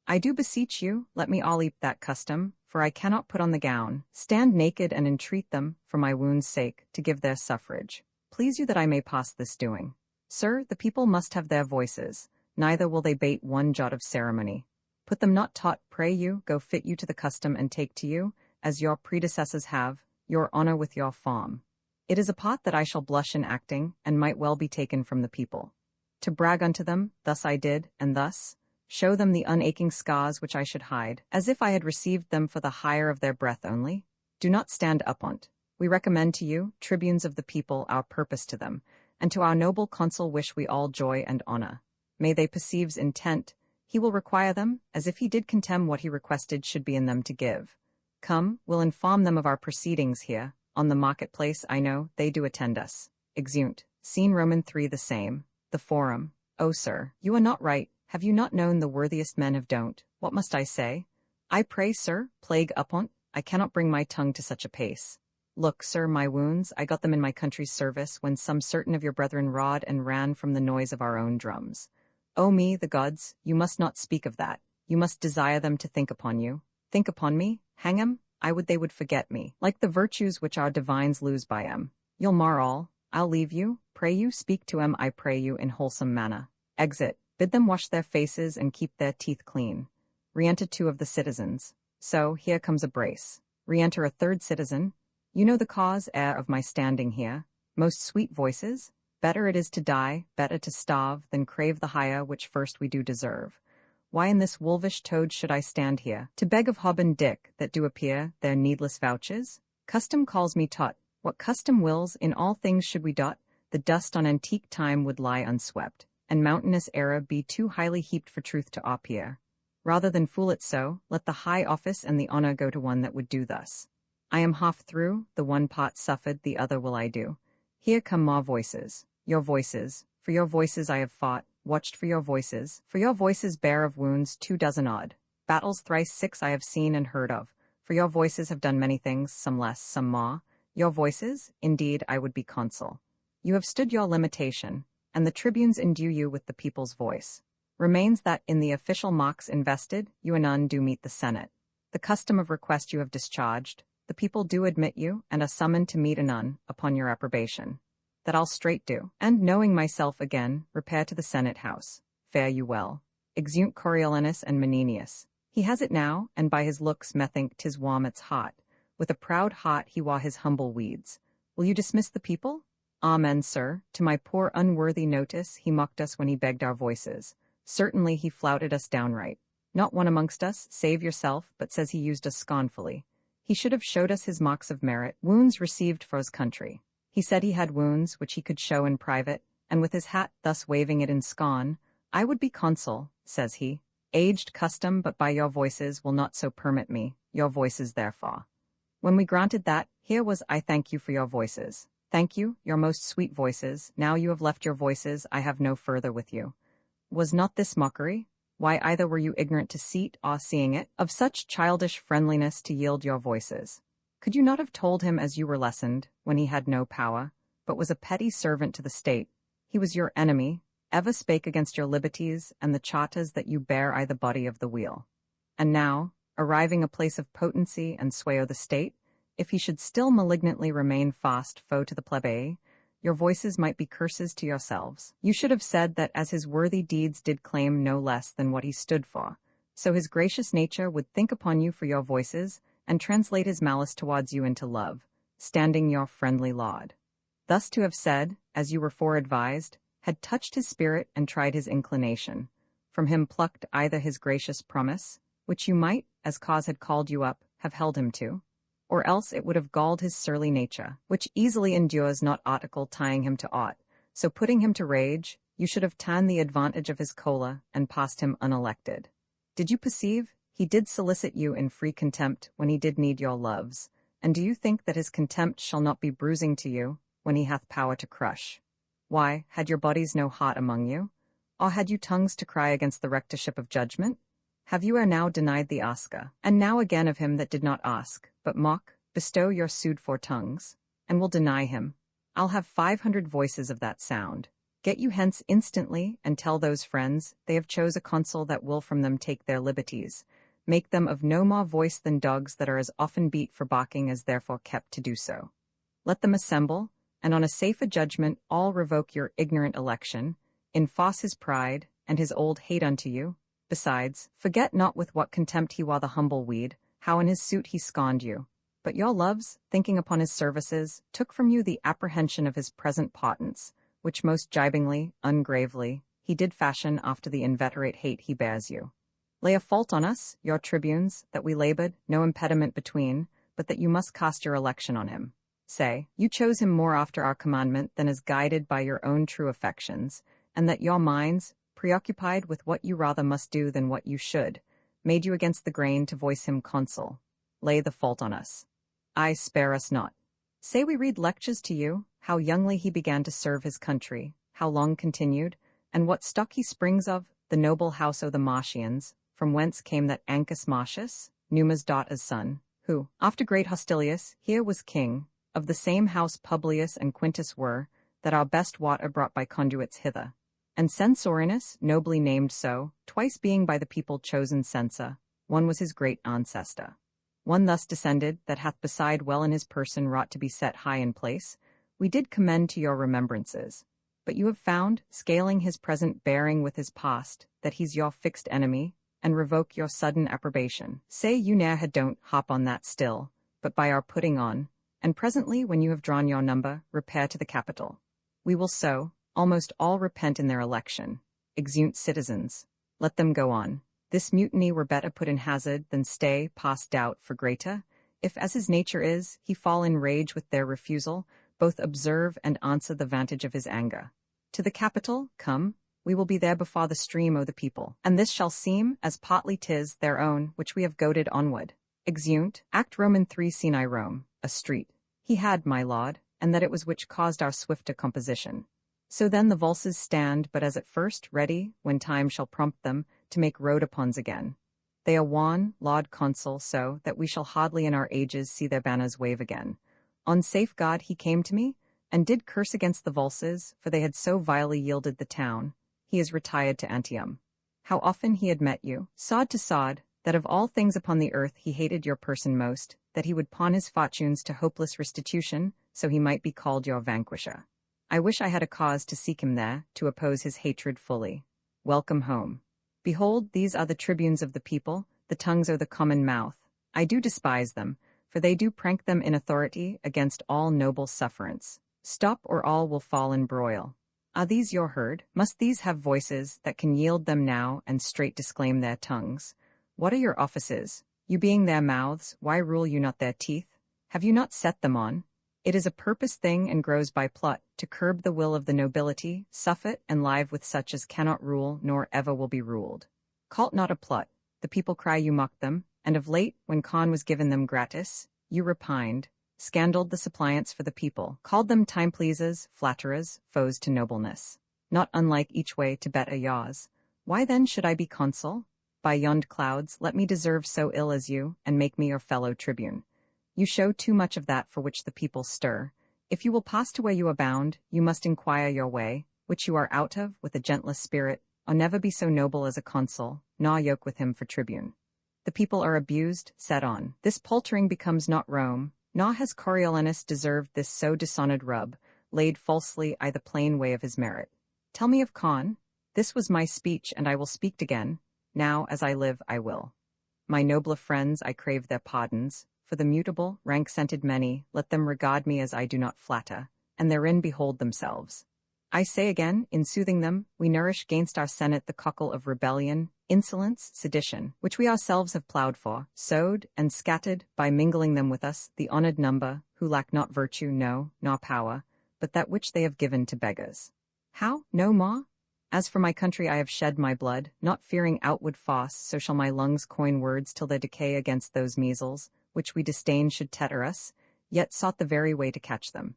I do beseech you, let me all eat that custom, for I cannot put on the gown, stand naked and entreat them, for my wound's sake, to give their suffrage. Please you that I may pass this doing. Sir, the people must have their voices, neither will they bate one jot of ceremony. Put them not taught, pray you, go fit you to the custom and take to you, as your predecessors have, your honor with your farm. It is a part that I shall blush in acting, and might well be taken from the people. To brag unto them, thus I did, and thus, show them the unaching scars which I should hide, as if I had received them for the hire of their breath only. Do not stand up on't. We recommend to you, tribunes of the people, our purpose to them, and to our noble consul wish we all joy and honor. May they perceive's intent, he will require them, as if he did contemn what he requested should be in them to give. Come, we'll inform them of our proceedings here. On the marketplace, I know, they do attend us. Exeunt. Scene Roman 3 the same. The Forum. Oh, sir, you are not right. Have you not known the worthiest men have don't? What must I say? I pray, sir, plague upon't, I cannot bring my tongue to such a pace. Look, sir, my wounds, I got them in my country's service, when some certain of your brethren rod and ran from the noise of our own drums. O me, the gods, you must not speak of that. You must desire them to think upon you. Think upon me? Hang 'em, I would they would forget me, like the virtues which our divines lose by 'em. You'll mar all. I'll leave you, pray you, speak to 'em, I pray you, in wholesome manner. Exit, bid them wash their faces and keep their teeth clean. Re-enter 2 of the citizens. So, here comes a brace. Re-enter a 3rd citizen. You know the cause, heir of my standing here. Most sweet voices? Better it is to die, better to starve, than crave the hire which first we do deserve. Why in this wolvish toad should I stand here, to beg of Hob and Dick, that do appear, their needless vouches? Custom calls me tot. What custom wills, in all things should we dot, the dust on antique time would lie unswept, and mountainous error be too highly heaped for truth to appear. Rather than fool it so, let the high office and the honor go to one that would do thus. I am half through, the one part suffered, the other will I do. Here come more voices. Your voices, for your voices I have fought, watched for your voices bare of wounds 24 odd. Battles thrice 6 I have seen and heard of, for your voices have done many things, some less, some more. Your voices, indeed, I would be consul. You have stood your limitation, and the tribunes endue you with the people's voice. Remains that in the official marks invested, you anon do meet the Senate. The custom of request you have discharged, the people do admit you, and are summoned to meet anon, upon your approbation. That I'll straight do, and knowing myself again, repair to the Senate house. Fare you well. Exeunt Coriolanus and Menenius. He has it now, and by his looks methink 'tis warm it's hot. With a proud heart he wa his humble weeds. Will you dismiss the people? Amen, sir. To my poor unworthy notice, he mocked us when he begged our voices. Certainly he flouted us downright. Not one amongst us, save yourself, but says he used us scornfully. He should have showed us his marks of merit, wounds received for his country. He said he had wounds which he could show in private, and with his hat thus waving it in scorn, I would be consul, says he. Aged custom, but by your voices will not so permit me, your voices therefore. When we granted that, here was I thank you for your voices. Thank you, your most sweet voices. Now you have left your voices, I have no further with you. Was not this mockery? Why either were you ignorant to seat, or seeing it, of such childish friendliness to yield your voices? Could you not have told him as you were lessened, when he had no power, but was a petty servant to the state? He was your enemy, ever spake against your liberties, and the charters that you bear I the body of the wheel. And now, arriving a place of potency and sway o' the state, if he should still malignantly remain fast foe to the plebe, your voices might be curses to yourselves. You should have said that as his worthy deeds did claim no less than what he stood for, so his gracious nature would think upon you for your voices, and translate his malice towards you into love, standing your friendly laud. Thus to have said, as you were fore-advised, had touched his spirit and tried his inclination. From him plucked either his gracious promise, which you might, as cause had called you up, have held him to, or else it would have galled his surly nature, which easily endures not article tying him to aught. So putting him to rage, you should have ta'en the advantage of his choler and passed him unelected. Did you perceive? He did solicit you in free contempt when he did need your loves, and do you think that his contempt shall not be bruising to you, when he hath power to crush? Why, had your bodies no heart among you? Or had you tongues to cry against the rectorship of judgment? Have you ere now denied the asker, and now again of him that did not ask, but mock, bestow your sued for tongues, and will deny him? I'll have 500 voices of that sound. Get you hence instantly, and tell those friends, they have chose a consul that will from them take their liberties. Make them of no more voice than dogs that are as often beat for barking as therefore kept to do so. Let them assemble, and on a safe judgment all revoke your ignorant election, enforce his pride, and his old hate unto you. Besides, forget not with what contempt he wore the humble weed, how in his suit he scorned you. But your loves, thinking upon his services, took from you the apprehension of his present potence, which most gibingly, ungravely, he did fashion after the inveterate hate he bears you. Lay a fault on us, your tribunes, that we labored, no impediment between, but that you must cast your election on him. Say, you chose him more after our commandment than is guided by your own true affections, and that your minds, preoccupied with what you rather must do than what you should, made you against the grain to voice him consul. Lay the fault on us. Ay, spare us not. Say we read lectures to you, how youngly he began to serve his country, how long continued, and what stock he springs of, the noble house o' the Martians, from whence came that Ancus Martius, Numa's daughter's son, who, after great Hostilius, here was king, of the same house Publius and Quintus were, that our best water brought by conduits hither. And Censorinus, nobly named so, twice being by the people chosen censor, one was his great ancestor. One thus descended, that hath beside well in his person wrought to be set high in place, we did commend to your remembrances. But you have found, scaling his present bearing with his past, that he's your fixed enemy, and revoke your sudden approbation. Say you ne'er had don't hop on that still, but by our putting on, and presently when you have drawn your number, repair to the capital. We will so, almost all repent in their election. Exeunt citizens. Let them go on. This mutiny were better put in hazard than stay past doubt for greater, if as his nature is, he fall in rage with their refusal, both observe and answer the vantage of his anger. To the capital, come, we will be there before the stream o' the people, and this shall seem, as partly 'tis, their own, which we have goaded onward. Exeunt, Act Roman 3 Scene I Rome, a street. He had, my lord, and that it was which caused our swifter composition. So then the valses stand but as at first, ready, when time shall prompt them, to make road upons again. They are wan, Lord Consul, so that we shall hardly in our ages see their banners wave again. On safeguard he came to me, and did curse against the valses, for they had so vilely yielded the town. He is retired to Antium. How often he had met you, sod to sod, that of all things upon the earth he hated your person most, that he would pawn his fortunes to hopeless restitution, so he might be called your vanquisher. I wish I had a cause to seek him there, to oppose his hatred fully. Welcome home. Behold, these are the tribunes of the people, the tongues o' the common mouth. I do despise them, for they do prank them in authority against all noble sufferance. Stop, or all will fall in broil. Are these your herd? Must these have voices that can yield them now and straight disclaim their tongues? What are your offices? You being their mouths, why rule you not their teeth? Have you not set them on? It is a purpose thing and grows by plot, to curb the will of the nobility, suffet and live with such as cannot rule nor ever will be ruled. Call't not a plot, the people cry you mocked them, and of late, when Con was given them gratis, you repined, scandaled the suppliants for the people, called them time-pleasers, flatterers, foes to nobleness. Not unlike each way to bet a yaws. Why then should I be consul? By yond clouds, let me deserve so ill as you, and make me your fellow tribune. You show too much of that for which the people stir. If you will pass to where you abound, you must inquire your way, which you are out of, with a gentlest spirit, or never be so noble as a consul, nor yoke with him for tribune. The people are abused, set on. This paltering becomes not Rome, nor has Coriolanus deserved this so dishonored rub, laid falsely I the plain way of his merit. Tell me of Con. This was my speech, and I will speak again. Now, as I live, I will. My nobler friends, I crave their pardons. For the mutable, rank-scented many, let them regard me as I do not flatter, and therein behold themselves. I say again, in soothing them, we nourish gainst our senate the cockle of rebellion, insolence, sedition, which we ourselves have ploughed for, sowed, and scattered, by mingling them with us, the honoured number, who lack not virtue, no, nor power, but that which they have given to beggars. How? No more? As for my country I have shed my blood, not fearing outward force, so shall my lungs coin words till they decay against those measles, which we disdain should tetter us, yet sought the very way to catch them.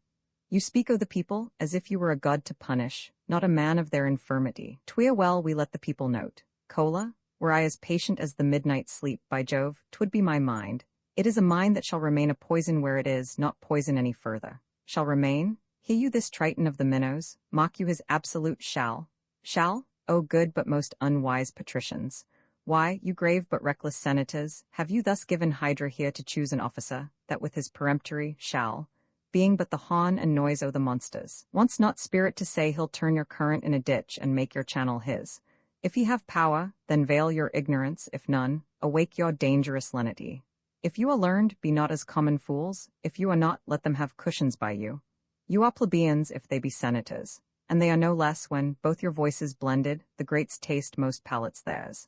You speak of the people, as if you were a god to punish, not a man of their infirmity. 'Twere well we let the people note. Cola, Were I as patient as the midnight sleep, by Jove, 'twould be my mind. It is a mind that shall remain a poison where it is, not poison any further. Shall remain? Hear you this Triton of the minnows, mock you his absolute shall? Shall? O good but most unwise patricians! Why, you grave but reckless senators, have you thus given Hydra here to choose an officer, that with his peremptory shall, being but the hawn and noise o' the monsters, wants not spirit to say he'll turn your current in a ditch and make your channel his. If he have power, then veil your ignorance; if none, awake your dangerous lenity. If you are learned, be not as common fools; if you are not, let them have cushions by you. You are plebeians if they be senators, and they are no less when, both your voices blended, the greats taste most palates theirs.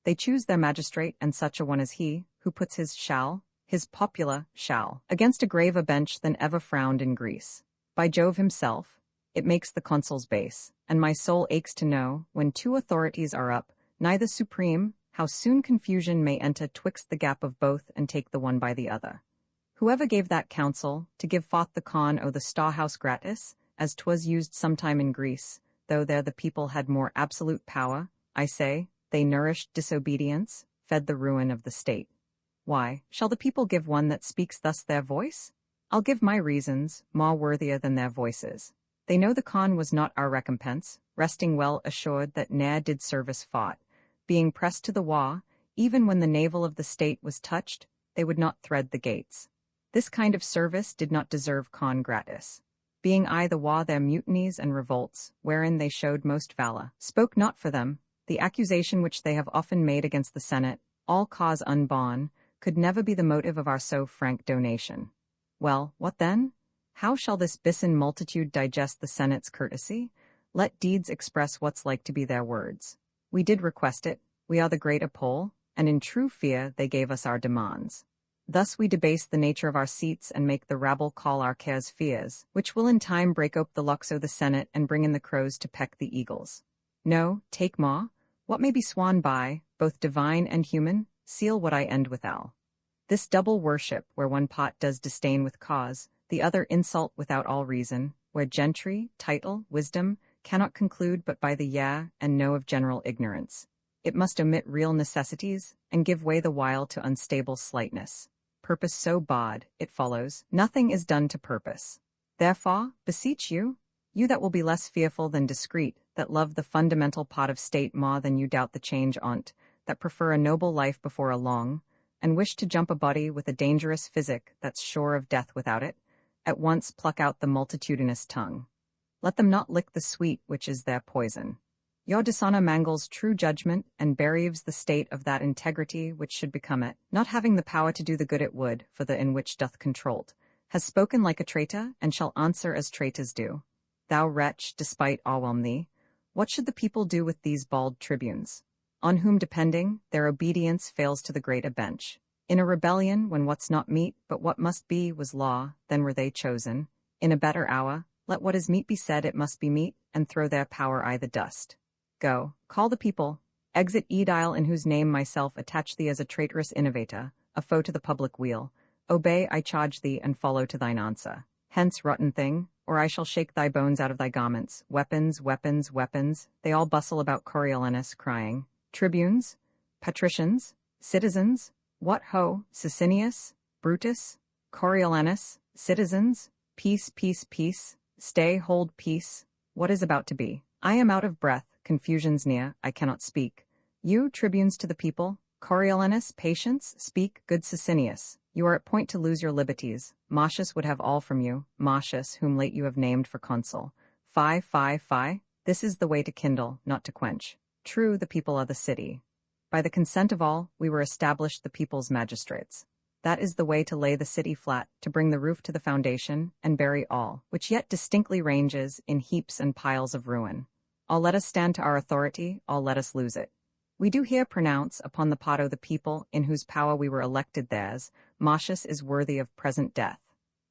They choose their magistrate, and such a one as he, who puts his shall, his popular shall, against a graver bench than ever frowned in Greece. By Jove himself, it makes the consuls base, and my soul aches to know, when two authorities are up, neither supreme, how soon confusion may enter twixt the gap of both and take the one by the other. Whoever gave that counsel, to give forth the con o' the storehouse gratis, as 'twas used sometime in Greece, though there the people had more absolute power, I say, they nourished disobedience, fed the ruin of the state. Why, shall the people give one that speaks thus their voice? I'll give my reasons, more worthier than their voices. They know the con was not our recompense, resting well assured that ne'er did service fought. Being pressed to the war, even when the navel of the state was touched, they would not thread the gates. This kind of service did not deserve con gratis. Being I the war their mutinies and revolts, wherein they showed most valor, spoke not for them. The accusation which they have often made against the Senate, all cause unborn, could never be the motive of our so frank donation. Well, what then? How shall this Bisan multitude digest the Senate's courtesy? Let deeds express what's like to be their words. We did request it, we are the great Apol, and in true fear they gave us our demands. Thus we debase the nature of our seats and make the rabble call our cares fears, which will in time break ope the locks o' the Senate and bring in the crows to peck the eagles. No, take more. What may be sworn by, both divine and human, seal what I end withal. This double worship, where one pot does disdain with cause, the other insult without all reason, where gentry, title, wisdom, cannot conclude but by the yea and no of general ignorance. It must omit real necessities, and give way the while to unstable slightness. Purpose so bod, it follows, nothing is done to purpose. Therefore, beseech you, you that will be less fearful than discreet, that love the fundamental pot of state more than you doubt the change on't, that prefer a noble life before a long, and wish to jump a body with a dangerous physic that's sure of death without it, at once pluck out the multitudinous tongue. Let them not lick the sweet which is their poison. Your dishonor mangles true judgment, and bereaves the state of that integrity which should become it, not having the power to do the good it would, for the in which doth controlled, has spoken like a traitor, and shall answer as traitors do. Thou wretch, despite o'erwhelm thee. What should the people do with these bald tribunes, on whom depending, their obedience fails to the greater bench? In a rebellion, when what's not meet, but what must be, was law, then were they chosen. In a better hour, let what is meet be said, it must be meet, and throw their power I the dust. Go, call the people, exit Edile in whose name myself attach thee as a traitorous innovator, a foe to the public weal. Obey, I charge thee, and follow to thine answer. Hence, rotten thing, or I shall shake thy bones out of thy garments. Weapons, weapons, weapons, they all bustle about Coriolanus, crying, Tribunes, patricians, citizens, what ho, Sicinius, Brutus, Coriolanus, citizens, peace, peace, peace, stay, hold peace, what is about to be? I am out of breath, confusion's near, I cannot speak. You, tribunes to the people, Coriolanus, patience, speak, good Sicinius. You are at point to lose your liberties. Marcius would have all from you, Marcius, whom late you have named for consul. Fie, fie, fie, this is the way to kindle, not to quench. True, the people are the city. By the consent of all, we were established the people's magistrates. That is the way to lay the city flat, to bring the roof to the foundation, and bury all, which yet distinctly ranges, in heaps and piles of ruin. All let us stand to our authority, all let us lose it. We do here pronounce, upon the pot o' the people, in whose power we were elected theirs, Marcius is worthy of present death.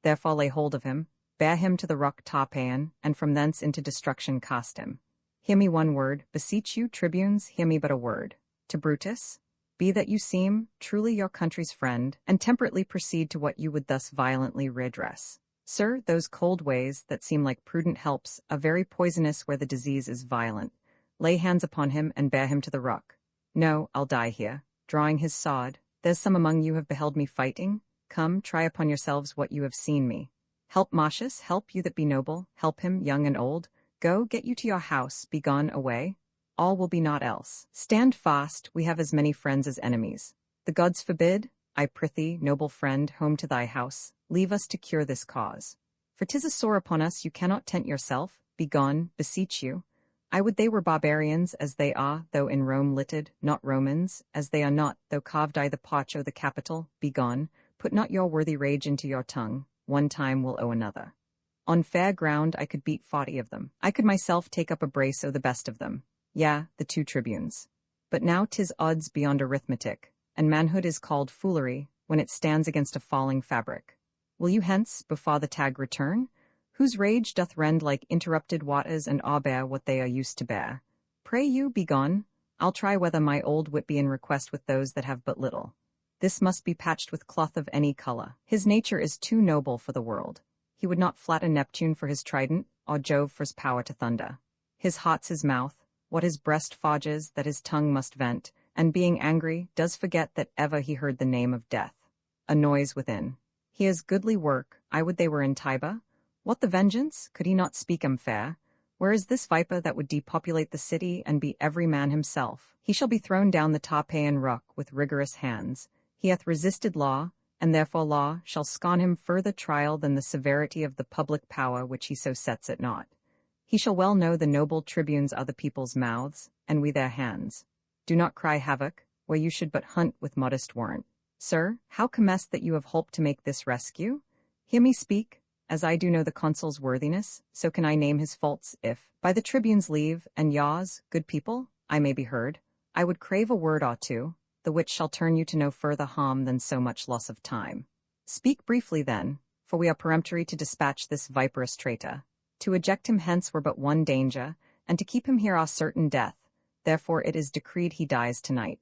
Therefore lay hold of him, bear him to the rock Tarpeian, and from thence into destruction cast him. Hear me one word, beseech you, tribunes, hear me but a word. To Brutus, be that you seem truly your country's friend, and temperately proceed to what you would thus violently redress. Sir, those cold ways that seem like prudent helps are very poisonous where the disease is violent. Lay hands upon him and bear him to the rock. No, I'll die here. Drawing his sword. There's some among you have beheld me fighting. Come, try upon yourselves what you have seen me. Help Marcius, help you that be noble, help him, young and old. Go, get you to your house, be gone away. All will be naught else. Stand fast, we have as many friends as enemies. The gods forbid, I prithee, noble friend, home to thy house, leave us to cure this cause. For 'tis a sore upon us, you cannot tent yourself, be gone, beseech you. I would they were barbarians, as they are, though in Rome littered, not Romans, as they are not, though carved I the potch o' the Capitol, be gone, put not your worthy rage into your tongue, one time will owe another. On fair ground I could beat 40 of them. I could myself take up a brace o' the best of them. Yeah, the 2 tribunes. But now 'tis odds beyond arithmetic, and manhood is called foolery, when it stands against a falling fabric. Will you hence, before the tag return? Whose rage doth rend like interrupted waters and bear what they are used to bear. Pray you, be gone. I'll try whether my old wit be in request with those that have but little. This must be patched with cloth of any colour. His nature is too noble for the world. He would not flatter Neptune for his trident, or Jove for his power to thunder. His heart's his mouth, what his breast forges that his tongue must vent, and being angry, does forget that ever he heard the name of death. A noise within. He has goodly work, I would they were in Tiber. What the vengeance? Could he not speak 'em fair? Where is this viper that would depopulate the city and be every man himself? He shall be thrown down the Tarpeian rock with rigorous hands. He hath resisted law, and therefore law shall scorn him further trial than the severity of the public power which he so sets at naught. He shall well know the noble tribunes are the people's mouths, and we their hands. Do not cry havoc, where you should but hunt with modest warrant. Sir, how commenced that you have holp to make this rescue? Hear me speak. As I do know the consul's worthiness, so can I name his faults if, by the tribune's leave, and yours, good people, I may be heard, I would crave a word or two, the which shall turn you to no further harm than so much loss of time. Speak briefly then, for we are peremptory to dispatch this viperous traitor. To eject him hence were but one danger, and to keep him here are certain death, therefore it is decreed he dies tonight.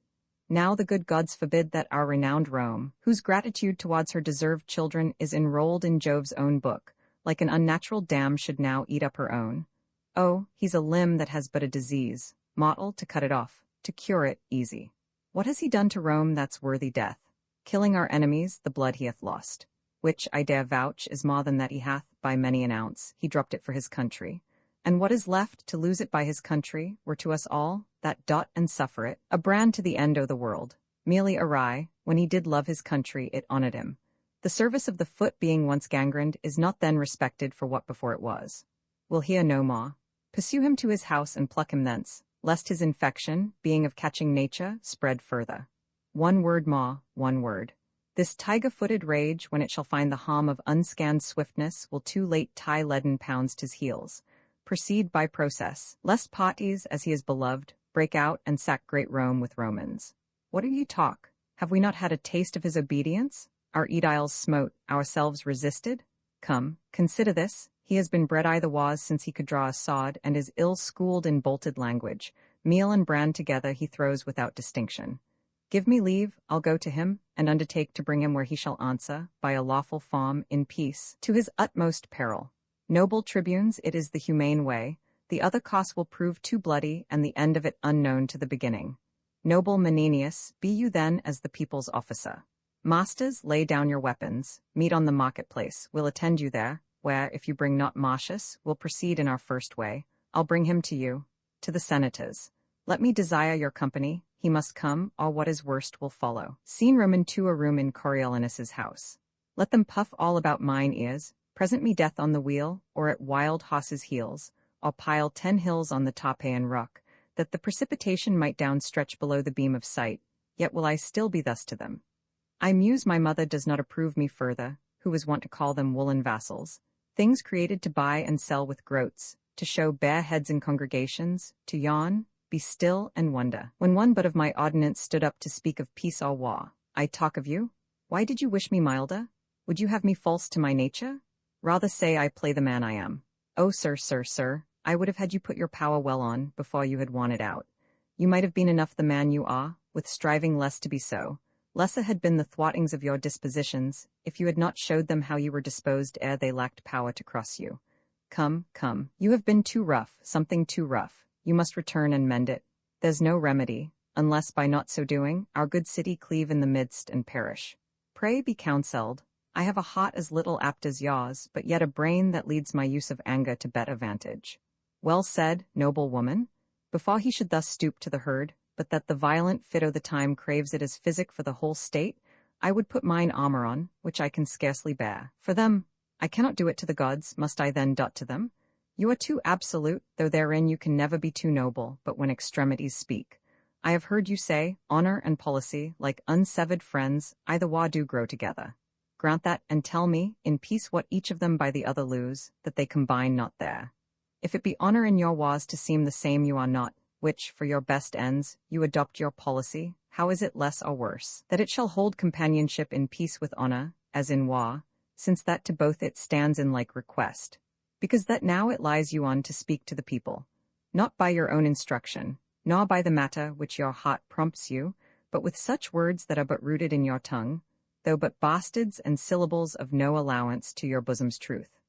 Now the good gods forbid that our renowned Rome, whose gratitude towards her deserved children is enrolled in Jove's own book, like an unnatural dam should now eat up her own. Oh, he's a limb that has but a disease, mortal to cut it off, to cure it easy. What has he done to Rome that's worthy death? Killing our enemies, the blood he hath lost, which, I dare vouch, is more than that he hath, by many an ounce, he dropped it for his country. And what is left, to lose it by his country, were to us all, that dot and suffer it, a brand to the end o' the world. Merely awry, when he did love his country, it honoured him. The service of the foot being once gangrened is not then respected for what before it was. We'll hear no more. Pursue him to his house and pluck him thence, lest his infection, being of catching nature, spread further. One word more, one word. This tiger-footed rage, when it shall find the harm of unscanned swiftness, will too late tie leaden pounds t'his heels. Proceed by process, lest parties, as he is beloved, break out and sack great Rome with Romans. What do you talk? Have we not had a taste of his obedience? Our ediles smote, ourselves resisted? Come, consider this. He has been bred I the wars since he could draw a sword, and is ill-schooled in bolted language. Meal and bran together he throws without distinction. Give me leave, I'll go to him, and undertake to bring him where he shall answer, by a lawful form, in peace, to his utmost peril. Noble tribunes, it is the humane way. The other cost will prove too bloody, and the end of it unknown to the beginning. Noble Menenius, be you then as the people's officer. Masters, lay down your weapons. Meet on the marketplace. We'll attend you there, where, if you bring not Marcius, we'll proceed in our first way. I'll bring him to you, to the senators. Let me desire your company. He must come, or what is worst will follow. Scene Roman to a room in Coriolanus's house. Let them puff all about mine ears. Present me death on the wheel, or at wild horse's heels. I'll pile 10 hills on the Tarpeian rock, that the precipitation might down stretch below the beam of sight, yet will I still be thus to them. I muse my mother does not approve me further, who was wont to call them woolen vassals, things created to buy and sell with groats, to show bare heads in congregations, to yawn, be still, and wonder. When one but of my ordinance stood up to speak of peace or war, I talk of you? Why did you wish me milder? Would you have me false to my nature? Rather say I play the man I am. Oh, sir, I would have had you put your power well on, before you had won it out. You might have been enough the man you are, with striving less to be so. Lesser had been the thwartings of your dispositions, if you had not showed them how you were disposed ere they lacked power to cross you. Come, you have been too rough, something too rough. You must return and mend it. There's no remedy. unless by not so doing, our good city cleave in the midst and perish. Pray be counselled. I have a heart as little apt as yours, but yet a brain that leads my use of anger to better vantage. Well said, noble woman. Before he should thus stoop to the herd, but that the violent fit o' the time craves it as physic for the whole state, I would put mine armour on, which I can scarcely bear. For them, I cannot do it to the gods, must I then dot to them? You are too absolute, though therein you can never be too noble, but when extremities speak. I have heard you say, honour and policy, like unsevered friends, either wa do grow together. Grant that, and tell me, in peace what each of them by the other lose, that they combine not there. If it be honour in your was to seem the same you are not, which, for your best ends, you adopt your policy, how is it less or worse, that it shall hold companionship in peace with honour, as in wa, since that to both it stands in like request? Because that now it lies you on to speak to the people, not by your own instruction, nor by the matter which your heart prompts you, but with such words that are but rooted in your tongue, though but bastards and syllables of no allowance to your bosom's truth.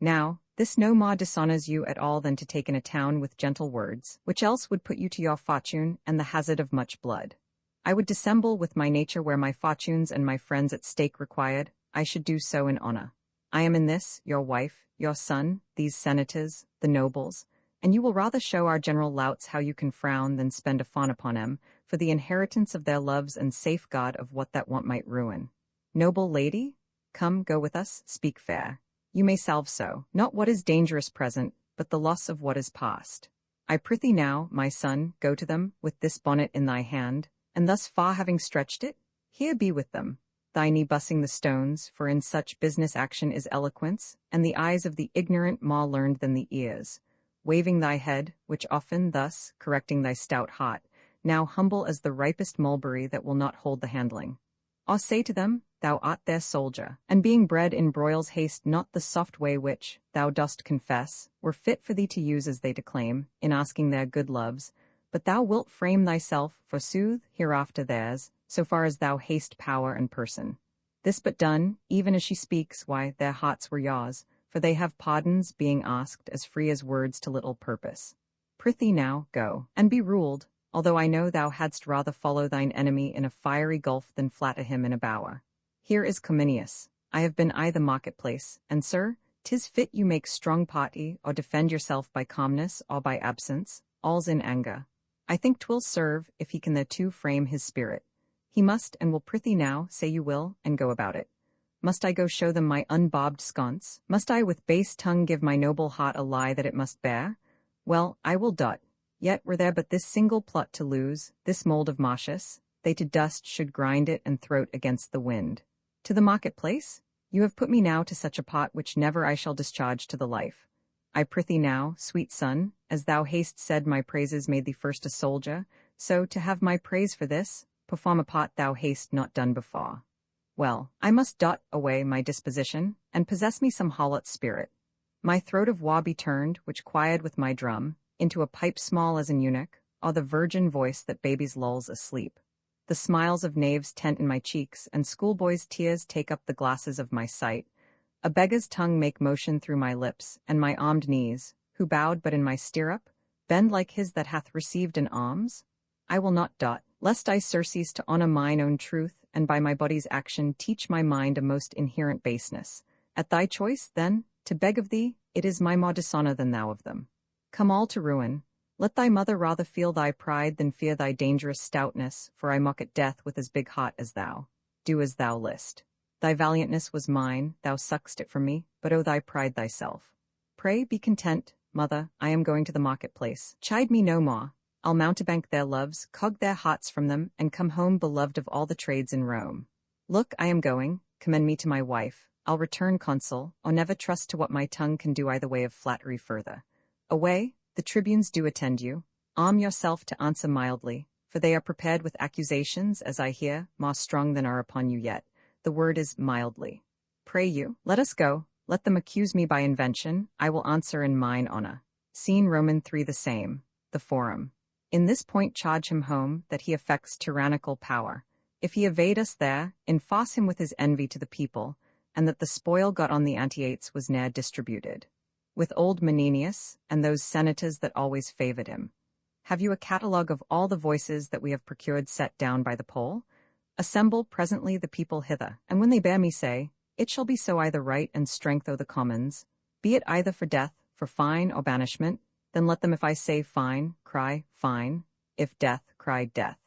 Now, this no more dishonours you at all than to take in a town with gentle words, which else would put you to your fortune and the hazard of much blood. I would dissemble with my nature where my fortunes and my friends at stake required, I should do so in honour. I am in this, your wife, your son, these senators, the nobles, and you will rather show our general louts how you can frown than spend a fawn upon em, for the inheritance of their loves and safeguard of what that want might ruin. Noble lady, come, go with us, speak fair. You may salve so, not what is dangerous present, but the loss of what is past. I prithee now, my son, go to them, with this bonnet in thy hand, and thus far having stretched it, here be with them. Thy knee bussing the stones, for in such business action is eloquence, and the eyes of the ignorant more learned than the ears. Waving thy head, which often thus, correcting thy stout heart, now humble as the ripest mulberry that will not hold the handling. Or say to them, thou art their soldier, and being bred in broils haste not the soft way which, thou dost confess, were fit for thee to use as they declaim, in asking their good loves, but thou wilt frame thyself, forsooth, hereafter theirs, so far as thou hast power and person. This but done, even as she speaks, why, their hearts were yours, for they have pardons, being asked, as free as words to little purpose. Prithee now, go, and be ruled, although I know thou hadst rather follow thine enemy in a fiery gulf than flatter him in a bower. Here is Cominius. I have been I the marketplace, and sir, 'tis fit you make strong party, or defend yourself by calmness, or by absence, all's in anger. I think 'twill serve, if he can thereto frame his spirit. He must, and will prithee now, say you will, and go about it. Must I go show them my unbobbed sconce? Must I with base tongue give my noble heart a lie that it must bear? Well, I will dot. Yet were there but this single plot to lose, this mould of Marcius, they to dust should grind it and throw it against the wind. To the marketplace? You have put me now to such a pot which never I shall discharge to the life. I prithee now, sweet son, as thou hast said my praises made thee first a soldier, so to have my praise for this, perform a pot thou hast not done before. Well, I must dot away my disposition, and possess me some holot spirit. My throat of wa be turned, which quiet with my drum, into a pipe small as an eunuch, or the virgin voice that babies lulls asleep. The smiles of knaves tent in my cheeks, and schoolboys' tears take up the glasses of my sight. A beggar's tongue make motion through my lips, and my armed knees, who bowed but in my stirrup, bend like his that hath received an alms? I will not dot, lest I surcease to honour mine own truth, and by my body's action teach my mind a most inherent baseness. At thy choice, then, to beg of thee, it is my more dishonour than thou of them. Come all to ruin. Let thy mother rather feel thy pride than fear thy dangerous stoutness, for I mock at death with as big heart as thou. Do as thou list. Thy valiantness was mine, thou suck'st it from me, but owe thy pride thyself. Pray be content, mother, I am going to the marketplace. Chide me no more. I'll mountebank their loves, cog their hearts from them, and come home beloved of all the trades in Rome. Look, I am going, commend me to my wife, I'll return consul, or never trust to what my tongue can do either way of flattery further. Away, the tribunes do attend you. Arm yourself to answer mildly, for they are prepared with accusations, as I hear, more strong than are upon you yet. The word is mildly. Pray you, let us go, let them accuse me by invention, I will answer in mine honour. Scene Roman 3 the same, the Forum. In this point charge him home, that he affects tyrannical power. If he evade us there, enforce him with his envy to the people, and that the spoil got on the Antiates was ne'er distributed. With old Menenius, and those senators that always favoured him. Have you a catalogue of all the voices that we have procured set down by the poll? Assemble presently the people hither, and when they bear me say, it shall be so either right and strength o' the commons, be it either for death, for fine, or banishment, then let them if I say fine, cry fine, if death, cry death.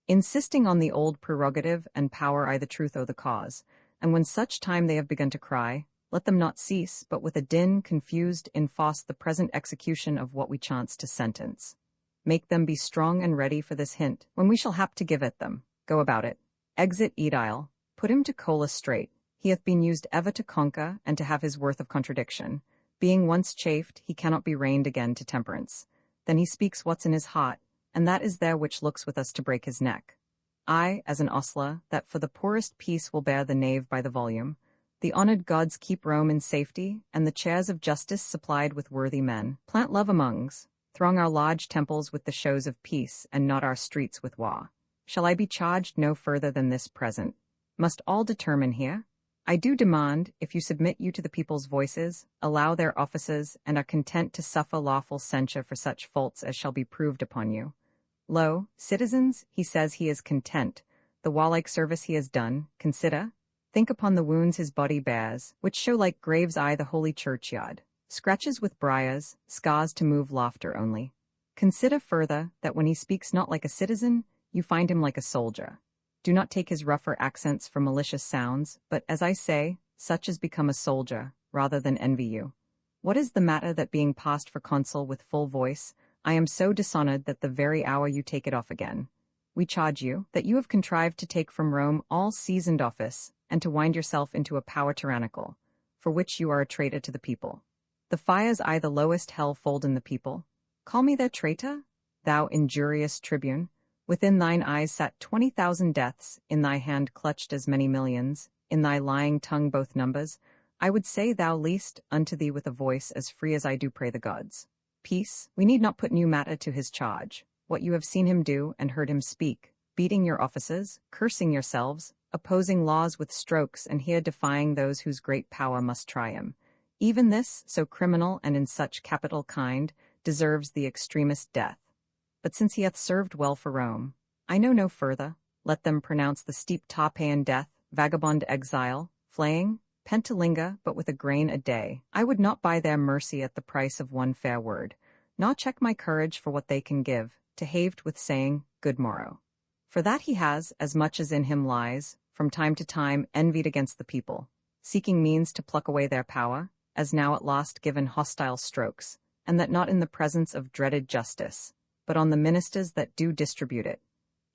Insisting on the old prerogative and power I the truth o' the cause, and when such time they have begun to cry, let them not cease, but with a din confused enforce the present execution of what we chance to sentence. Make them be strong and ready for this hint, when we shall hap to give it them. Go about it. Exit edile, put him to cola straight. He hath been used ever to conquer and to have his worth of contradiction. Being once chafed, he cannot be reined again to temperance. Then he speaks what's in his heart, and that is there which looks with us to break his neck. I, as an ostler, that for the poorest piece will bear the knave by the volume. The honoured gods keep Rome in safety, and the chairs of justice supplied with worthy men. Plant love amongs, throng our large temples with the shows of peace, and not our streets with war. Shall I be charged no further than this present? Must all determine here? I do demand, if you submit you to the people's voices, allow their offices, and are content to suffer lawful censure for such faults as shall be proved upon you. Lo, citizens, he says he is content. The warlike service he has done, consider. Think upon the wounds his body bears, which show like graves the holy churchyard. Scratches with briars, scars to move laughter only. Consider further, that when he speaks not like a citizen, you find him like a soldier. Do not take his rougher accents for malicious sounds, but, as I say, such as become a soldier, rather than envy you. What is the matter that being passed for consul with full voice, I am so dishonored that the very hour you take it off again? We charge you, that you have contrived to take from Rome all seasoned office, and to wind yourself into a power tyrannical, for which you are a traitor to the people. The fires I the lowest hell fold in the people. Call me their traitor, thou injurious tribune. Within thine eyes sat 20,000 deaths, in thy hand clutched as many millions, in thy lying tongue both numbers. I would say thou least unto thee with a voice as free as I do pray the gods. Peace, we need not put new matter to his charge. What you have seen him do and heard him speak, beating your offices, cursing yourselves, opposing laws with strokes, and here defying those whose great power must try him. Even this, so criminal and in such capital kind, deserves the extremest death. But since he hath served well for Rome, I know no further. Let them pronounce the steep Tarpeian death, vagabond exile, flaying, pentalinga, but with a grain a day. I would not buy their mercy at the price of one fair word, nor check my courage for what they can give, to haved with saying, good morrow. For that he has, as much as in him lies, from time to time envied against the people, seeking means to pluck away their power, as now at last given hostile strokes, and that not in the presence of dreaded justice, but on the ministers that do distribute it.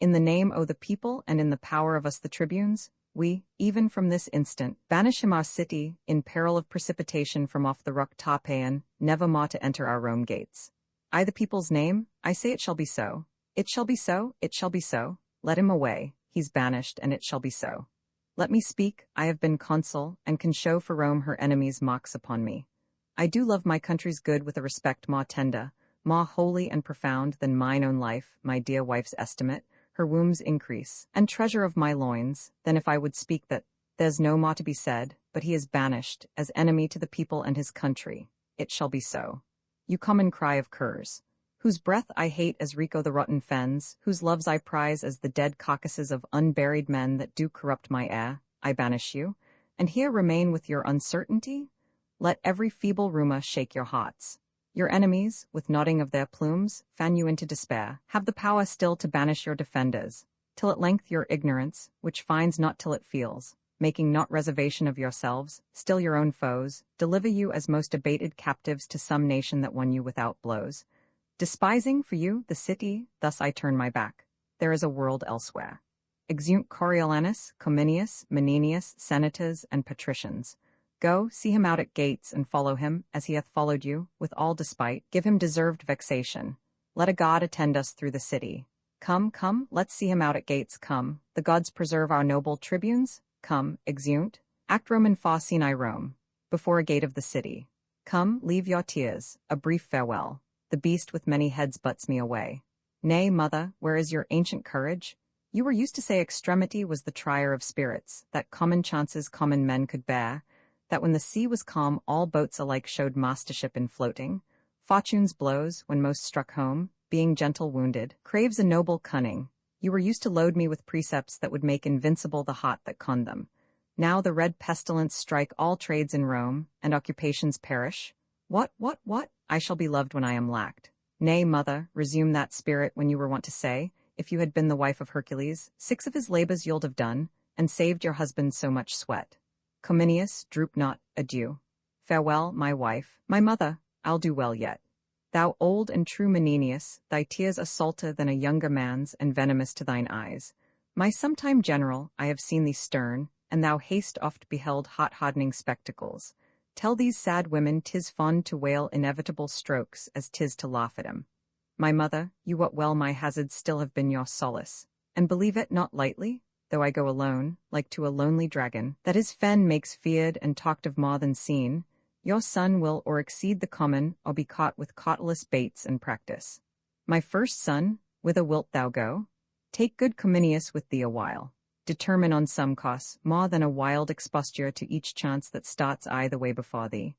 In the name o' the people and in the power of us the tribunes, we, even from this instant, banish him our city, in peril of precipitation from off the rock Tarpeian, never more to enter our Rome gates. I the people's name, I say it shall be so. It shall be so, it shall be so. Let him away, he's banished, and it shall be so. Let me speak, I have been consul, and can show for Rome her enemies' mocks upon me. I do love my country's good with a respect more tender, more holy and profound than mine own life, my dear wife's estimate, her womb's increase, and treasure of my loins, than if I would speak that there's no more to be said, but he is banished, as enemy to the people and his country. It shall be so. You common cry of curs, whose breath I hate as Rico the rotten fens, whose loves I prize as the dead carcasses of unburied men that do corrupt my air, I banish you, and here remain with your uncertainty? Let every feeble rumour shake your hearts. Your enemies, with nodding of their plumes, fan you into despair, have the power still to banish your defenders, till at length your ignorance, which finds not till it feels, making not reservation of yourselves, still your own foes, deliver you as most abated captives to some nation that won you without blows. Despising for you the city, thus I turn my back. There is a world elsewhere. Exeunt Coriolanus, Cominius, Menenius, senators, and patricians. Go, see him out at gates, and follow him, as he hath followed you, with all despite. Give him deserved vexation. Let a god attend us through the city. Come, come, let's see him out at gates, come. The gods preserve our noble tribunes. Come, exeunt. Act Roman fa sine Rome. Before a gate of the city. Come, leave your tears, a brief farewell. The beast with many heads butts me away. Nay, mother, where is your ancient courage? You were used to say extremity was the trier of spirits, that common chances common men could bear, that when the sea was calm all boats alike showed mastership in floating. Fortune's blows, when most struck home, being gentle wounded, craves a noble cunning. You were used to load me with precepts that would make invincible the hot that conned them. Now the red pestilence strike all trades in Rome, and occupations perish. What? I shall be loved when I am lacked. Nay, mother, resume that spirit when you were wont to say, if you had been the wife of Hercules, 6 of his labors you'ld have done, and saved your husband so much sweat. Cominius, droop not, adieu. Farewell, my wife, my mother, I'll do well yet. Thou old and true Menenius, thy tears are salter than a younger man's, and venomous to thine eyes. My sometime general, I have seen thee stern, and thou hast oft beheld hot-hardening spectacles. Tell these sad women 'tis fond to wail inevitable strokes as 'tis to laugh at 'em. My mother, you wot well my hazards still have been your solace, and believe it not lightly, though I go alone, like to a lonely dragon, that his fen makes feared and talked of more than seen, your son will or exceed the common, or be caught with cautelous baits and practice. My first son, whither wilt thou go? Take good Cominius with thee a while. Determine on some cost, more than a wild exposture to each chance that starts I the way before thee.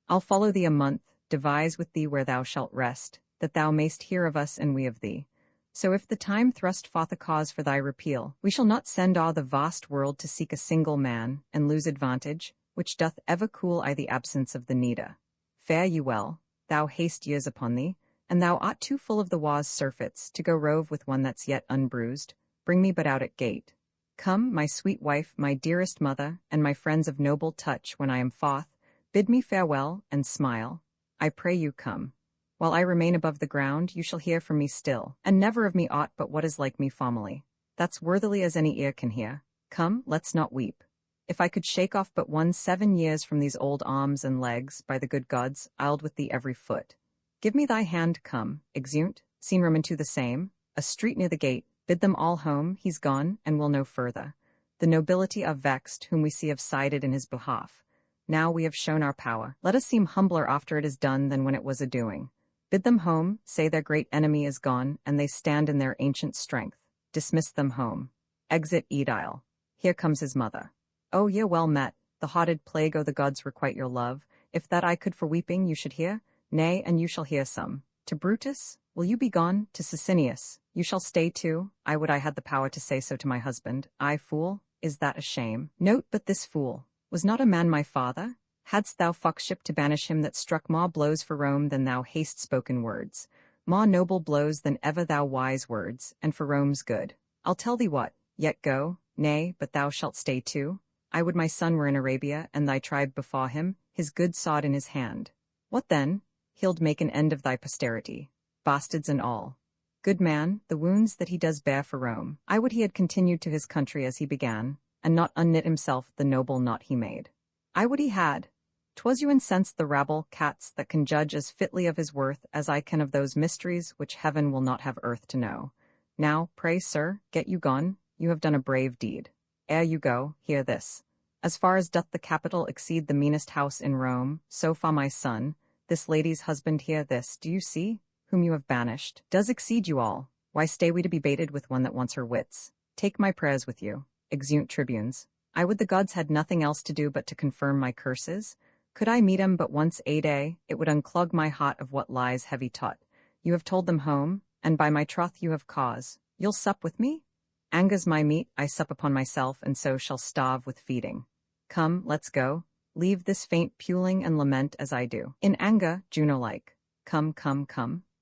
I'll follow thee a month, devise with thee where thou shalt rest, that thou mayst hear of us and we of thee. So if the time thrust forth a cause for thy repeal, we shall not send all the vast world to seek a single man, and lose advantage, which doth ever cool I the absence of the needer. Fare you well, thou hast years upon thee, and thou art too full of the war's surfeits to go rove with one that's yet unbruised. Bring me but out at gate. Come, my sweet wife, my dearest mother, and my friends of noble touch, when I am forth, bid me farewell, and smile. I pray you come. While I remain above the ground, you shall hear from me still, and never of me aught but what is like me formerly. That's worthily as any ear can hear. Come, let's not weep. If I could shake off but 7 years from these old arms and legs, by the good gods, I'ld with thee every foot. Give me thy hand, come, exeunt, seen Roman to the same, a street near the gate, bid them all home, he's gone, and will no further. The nobility are vexed, whom we see have sided in his behalf. Now we have shown our power, let us seem humbler after it is done than when it was a-doing. Bid them home, say their great enemy is gone, and they stand in their ancient strength. Dismiss them home. Exit Edile. Here comes his mother. Oh, ye well met, the haunted plague o' the gods requite your love. If that I could for weeping you should hear, nay, and you shall hear some. To Brutus, will you be gone? To Sicinius, you shall stay too. I would I had the power to say so to my husband. I, fool, is that a shame? Note but this fool, was not a man my father? Hadst thou foxship to banish him that struck more blows for Rome than thou hast spoken words, more noble blows than ever thou wise words, and for Rome's good. I'll tell thee what, yet go, nay, but thou shalt stay too. I would my son were in Arabia, and thy tribe before him, his good sword in his hand. What then? He'ld make an end of thy posterity, bastards and all. Good man, the wounds that he does bear for Rome, I would he had continued to his country as he began, and not unknit himself the noble knot he made. I would he had. 'Twas you incensed the rabble cats that can judge as fitly of his worth as I can of those mysteries which heaven will not have earth to know. Now, pray, sir, get you gone, you have done a brave deed. Ere you go, hear this. As far as doth the Capitol exceed the meanest house in Rome, so far my son, this lady's husband here, this, do you see, whom you have banished, does exceed you all. Why stay we to be baited with one that wants her wits? Take my prayers with you, exeunt tribunes. I would the gods had nothing else to do but to confirm my curses. Could I meet 'em but once a day, it would unclog my heart of what lies heavy taught. You have told them home, and by my troth you have cause. You'll sup with me? Anger's my meat, I sup upon myself, and so shall starve with feeding. Come, let's go. Leave this faint puling and lament as I do. In anger, Juno-like. Come.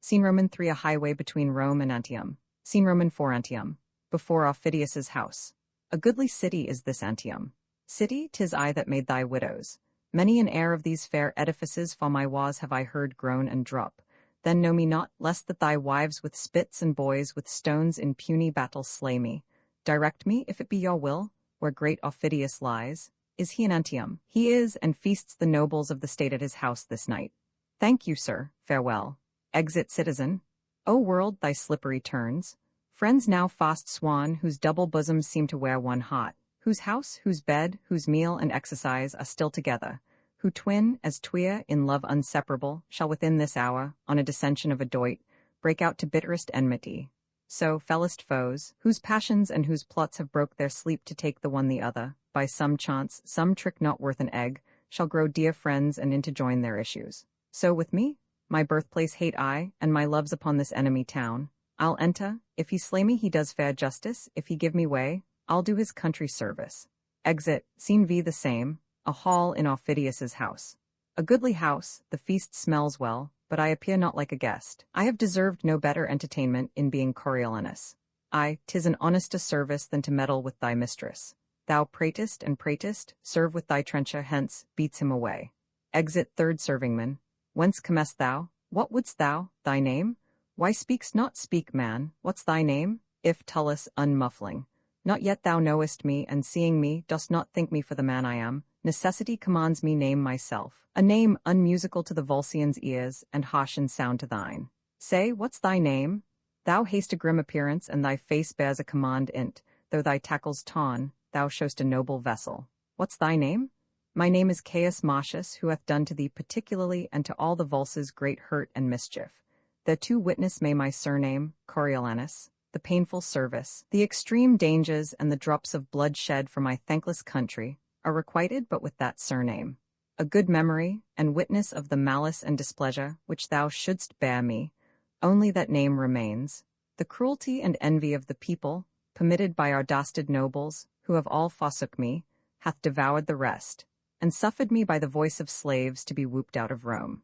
Scene Roman 3 a highway between Rome and Antium. Scene Roman 4 Antium. Before Aufidius's house. A goodly city is this Antium. City, 'tis I that made thy widows. Many an heir of these fair edifices for my walls have I heard groan and drop. Then know me not, lest that thy wives with spits and boys with stones in puny battle slay me. Direct me, if it be your will, where great Aufidius lies. Is he in Antium? He is, and feasts the nobles of the state at his house this night. Thank you, sir, farewell. Exit citizen. O world, thy slippery turns. Friends now fast swan, whose double bosoms seem to wear one hot, whose house, whose bed, whose meal and exercise are still together, who twin, as twea, in love inseparable, shall within this hour, on a dissension of a doit, break out to bitterest enmity. So, fellest foes, whose passions and whose plots have broke their sleep to take the one the other, by some chance, some trick not worth an egg, shall grow dear friends and interjoin their issues. So with me? My birthplace hate I, and my love's upon this enemy town. I'll enter, if he slay me he does fair justice, if he give me way, I'll do his country service. Exit, scene V the same, a hall in Aufidius's house. A goodly house, the feast smells well, but I appear not like a guest. I have deserved no better entertainment in being Coriolanus. Aye, 'tis an honester service than to meddle with thy mistress. Thou pratest and pratest, serve with thy trencher, hence, beats him away. Exit third servingman. Whence comest thou? What wouldst thou? Thy name? Why speak'st not? Speak, man. What's thy name? If Tullus, unmuffling. Not yet thou knowest me, and seeing me, dost not think me for the man I am. Necessity commands me name myself, a name unmusical to the Volscians' ears, and harsh in sound to thine. Say, what's thy name? Thou hast a grim appearance, and thy face bears a command int, though thy tackles tawn, thou show'st a noble vessel. What's thy name? My name is Caius Marcius, who hath done to thee particularly and to all the Volses great hurt and mischief. Thereto witness may my surname, Coriolanus, the painful service, the extreme dangers, and the drops of blood shed for my thankless country, are requited but with that surname. A good memory, and witness of the malice and displeasure which thou shouldst bear me, only that name remains. The cruelty and envy of the people, permitted by our dastard nobles, who have all forsook me, hath devoured the rest, and suffered me by the voice of slaves to be whooped out of Rome.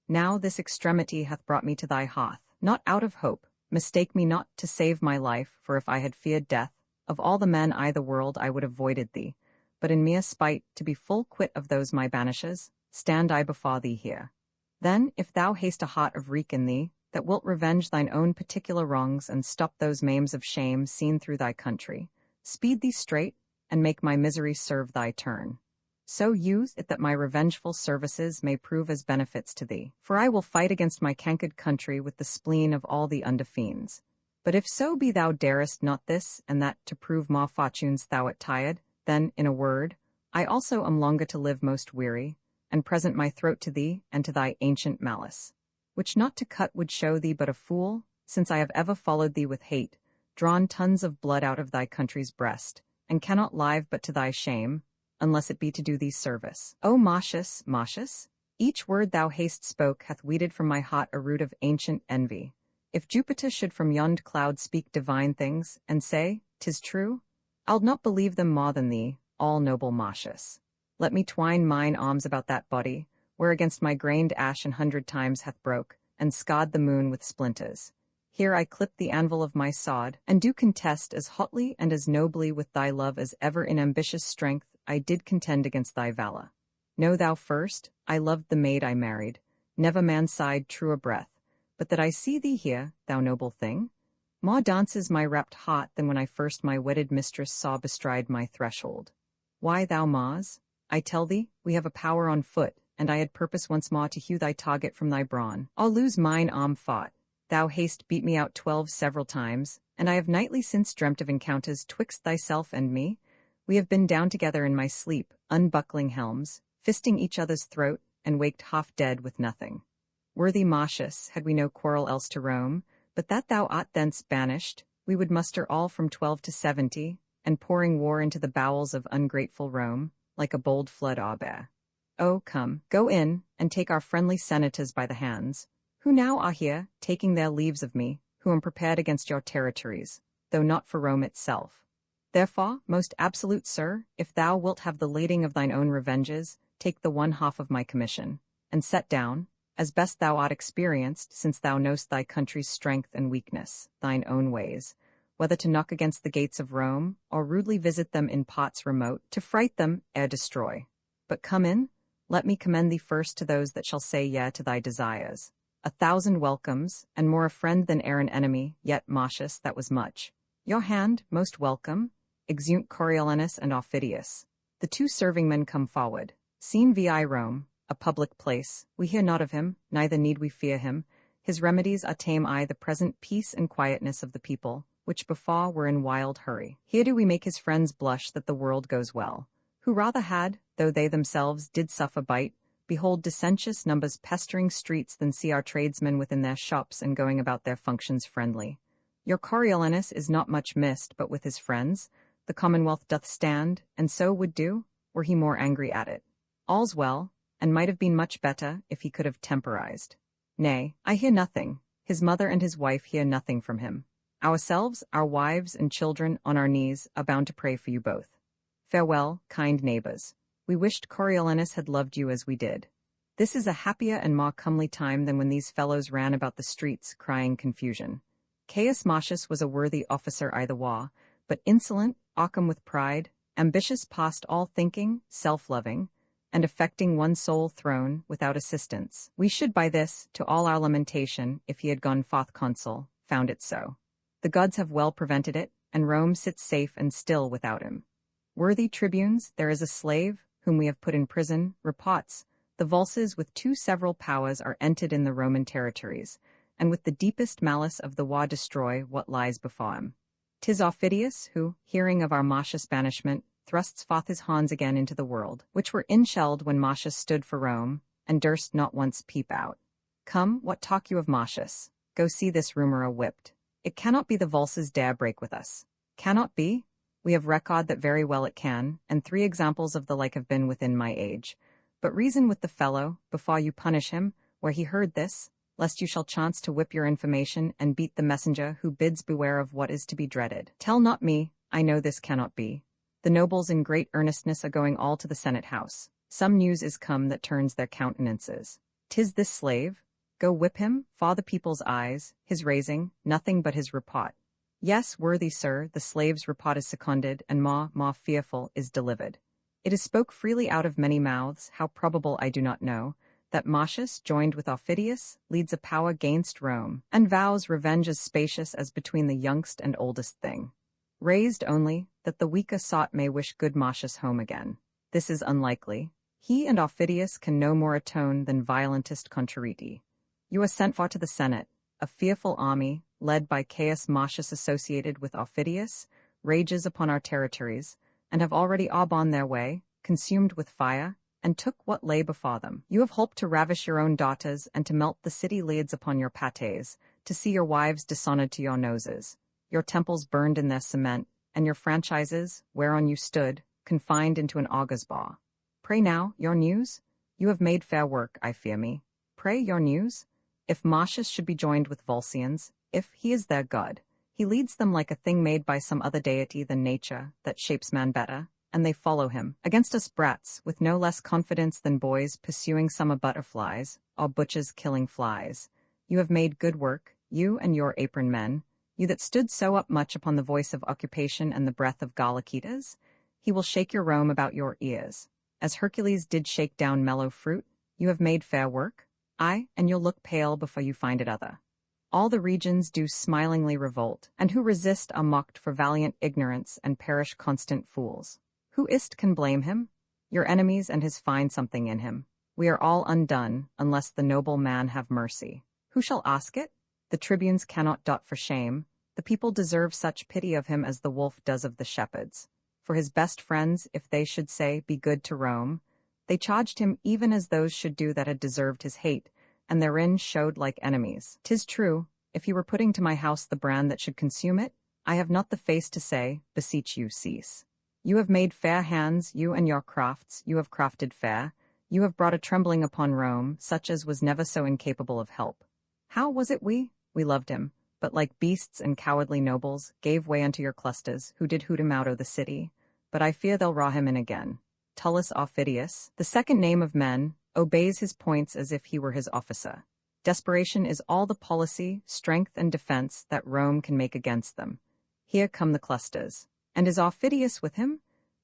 Now this extremity hath brought me to thy hearth, not out of hope, mistake me not, to save my life, for if I had feared death, of all the men I the world I would have avoided thee, but in mere spite, to be full quit of those my banishes, stand I before thee here. Then, if thou hast a heart of wreak in thee, that wilt revenge thine own particular wrongs and stop those maims of shame seen through thy country, speed thee straight, and make my misery serve thy turn. So use it that my revengeful services may prove as benefits to thee, for I will fight against my cankered country with the spleen of all the undefiends. But if so be thou darest not this, and that to prove more fortunes thou art tired, then, in a word, I also am longer to live most weary, and present my throat to thee and to thy ancient malice, which not to cut would show thee but a fool, since I have ever followed thee with hate, drawn tons of blood out of thy country's breast, and cannot live but to thy shame, unless it be to do thee service. O Marcius, Marcius, each word thou hast spoke hath weeded from my heart a root of ancient envy. If Jupiter should from yond cloud speak divine things, and say, 'tis true, I'll not believe them more than thee, all noble Marcius. Let me twine mine arms about that body, where against my grained ash 100 times hath broke, and scarred the moon with splinters. Here I clip the anvil of my sword, and do contest as hotly and as nobly with thy love as ever in ambitious strength I did contend against thy valour. Know thou first, I loved the maid I married, never man sighed truer breath, but that I see thee here, thou noble thing, more dances my rapt heart than when I first my wedded mistress saw bestride my threshold. Why, thou Mars? I tell thee, we have a power on foot, and I had purpose once more to hew thy target from thy brawn. I'll lose mine arm fought. Thou hast beat me out 12 several times, and I have nightly since dreamt of encounters twixt thyself and me. We have been down together in my sleep, unbuckling helms, fisting each other's throat, and waked half dead with nothing. Worthy Marcius, had we no quarrel else to roam, but that thou art thence banished, we would muster all from 12 to 70, and pouring war into the bowels of ungrateful Rome, like a bold flood auber. Oh, come, go in, and take our friendly senators by the hands, who now are here, taking their leaves of me, who am prepared against your territories, though not for Rome itself. Therefore, most absolute sir, if thou wilt have the lading of thine own revenges, take the 1/2 of my commission, and set down, as best thou art experienced, since thou know'st thy country's strength and weakness, thine own ways, whether to knock against the gates of Rome, or rudely visit them in parts remote, to fright them, ere destroy. But come in, let me commend thee first to those that shall say yea to thy desires. 1,000 welcomes, and more a friend than e'er an enemy, yet, Marcius, that was much. Your hand, most welcome, exeunt Coriolanus and Aufidius. The 2 servingmen come forward. Scene vi Rome, a public place. We hear not of him, neither need we fear him. His remedies are tame I the present peace and quietness of the people, which before were in wild hurry. Here do we make his friends blush that the world goes well, who rather had, though they themselves did suffer bite, behold dissentious numbers pestering streets than see our tradesmen within their shops and going about their functions friendly. Your Coriolanus is not much missed, but with his friends, the Commonwealth doth stand, and so would do, were he more angry at it. All's well, and might have been much better if he could have temporized. Nay, I hear nothing. His mother and his wife hear nothing from him. Ourselves, our wives and children on our knees are bound to pray for you both. Farewell, kind neighbors. We wished Coriolanus had loved you as we did. This is a happier and more comely time than when these fellows ran about the streets crying confusion. Caius Marcius was a worthy officer either way, but insolent, occam with pride, ambitious past all thinking, self-loving, and affecting one sole throne without assistance. We should by this, to all our lamentation, if he had gone forth consul, found it so. The gods have well prevented it, and Rome sits safe and still without him. Worthy tribunes, there is a slave, whom we have put in prison, reports, the Vulses with two several powers are entered in the Roman territories, and with the deepest malice of the war destroy what lies before him. 'Tis Aufidius, who, hearing of our Marcius' banishment, thrusts forth his horns again into the world, which were inshelled when Marcius stood for Rome, and durst not once peep out. Come, what talk you of Marcius? Go see this rumor a-whipped. It cannot be the Vulses dare break with us. Cannot be? We have record that very well it can, and 3 examples of the like have been within my age. But reason with the fellow, before you punish him, where he heard this, lest you shall chance to whip your information and beat the messenger who bids beware of what is to be dreaded. Tell not me, I know this cannot be. The nobles in great earnestness are going all to the Senate house. Some news is come that turns their countenances. 'Tis this slave. Go whip him, for the people's eyes, his raising, nothing but his report. Yes, worthy sir, the slave's report is seconded, and more fearful is delivered. It is spoke freely out of many mouths, how probable I do not know, that Marcius, joined with Aufidius, leads a power gainst Rome, and vows revenge as spacious as between the youngst and oldest thing. Raised only, that the weaker sought may wish good Marcius home again. This is unlikely. He and Aufidius can no more atone than violentest contrariti. You are sent for to the Senate, a fearful army, led by Caius Marcius associated with Aufidius, rages upon our territories, and have already all on their way, consumed with fire, and took what lay before them. You have holped to ravish your own daughters, and to melt the city lids upon your pates, to see your wives dishonored to your noses, your temples burned in their cement, and your franchises, whereon you stood, confined into an augur's bar. Pray now, your news? You have made fair work, I fear me. Pray, your news? If Marcius should be joined with Volscians, if he is their god, he leads them like a thing made by some other deity than nature, that shapes man better, and they follow him. Against us brats, with no less confidence than boys pursuing summer butterflies, or butchers killing flies. You have made good work, you and your apron men, you that stood so up much upon the voice of occupation and the breath of Galakitas. He will shake your Rome about your ears. As Hercules did shake down mellow fruit, you have made fair work. Aye, and you'll look pale before you find it other. All the regions do smilingly revolt, and who resist are mocked for valiant ignorance and perish constant fools. Who is't can blame him? Your enemies and his find something in him. We are all undone, unless the noble man have mercy. Who shall ask it? The tribunes cannot dot for shame. The people deserve such pity of him as the wolf does of the shepherds. For his best friends, if they should say, be good to Rome, they charged him even as those should do that had deserved his hate, and therein showed like enemies. 'Tis true, if he were putting to my house the brand that should consume it, I have not the face to say, beseech you, cease. You have made fair hands, you and your crafts, you have crafted fair, you have brought a trembling upon Rome, such as was never so incapable of help. How was it we loved him, but like beasts and cowardly nobles, gave way unto your clusters, who did hoot him out of the city, but I fear they'll raw him in again. Tullus Aufidius, the second name of men, obeys his points as if he were his officer. Desperation is all the policy, strength, and defense that Rome can make against them. Here come the clusters. And is Aufidius with him?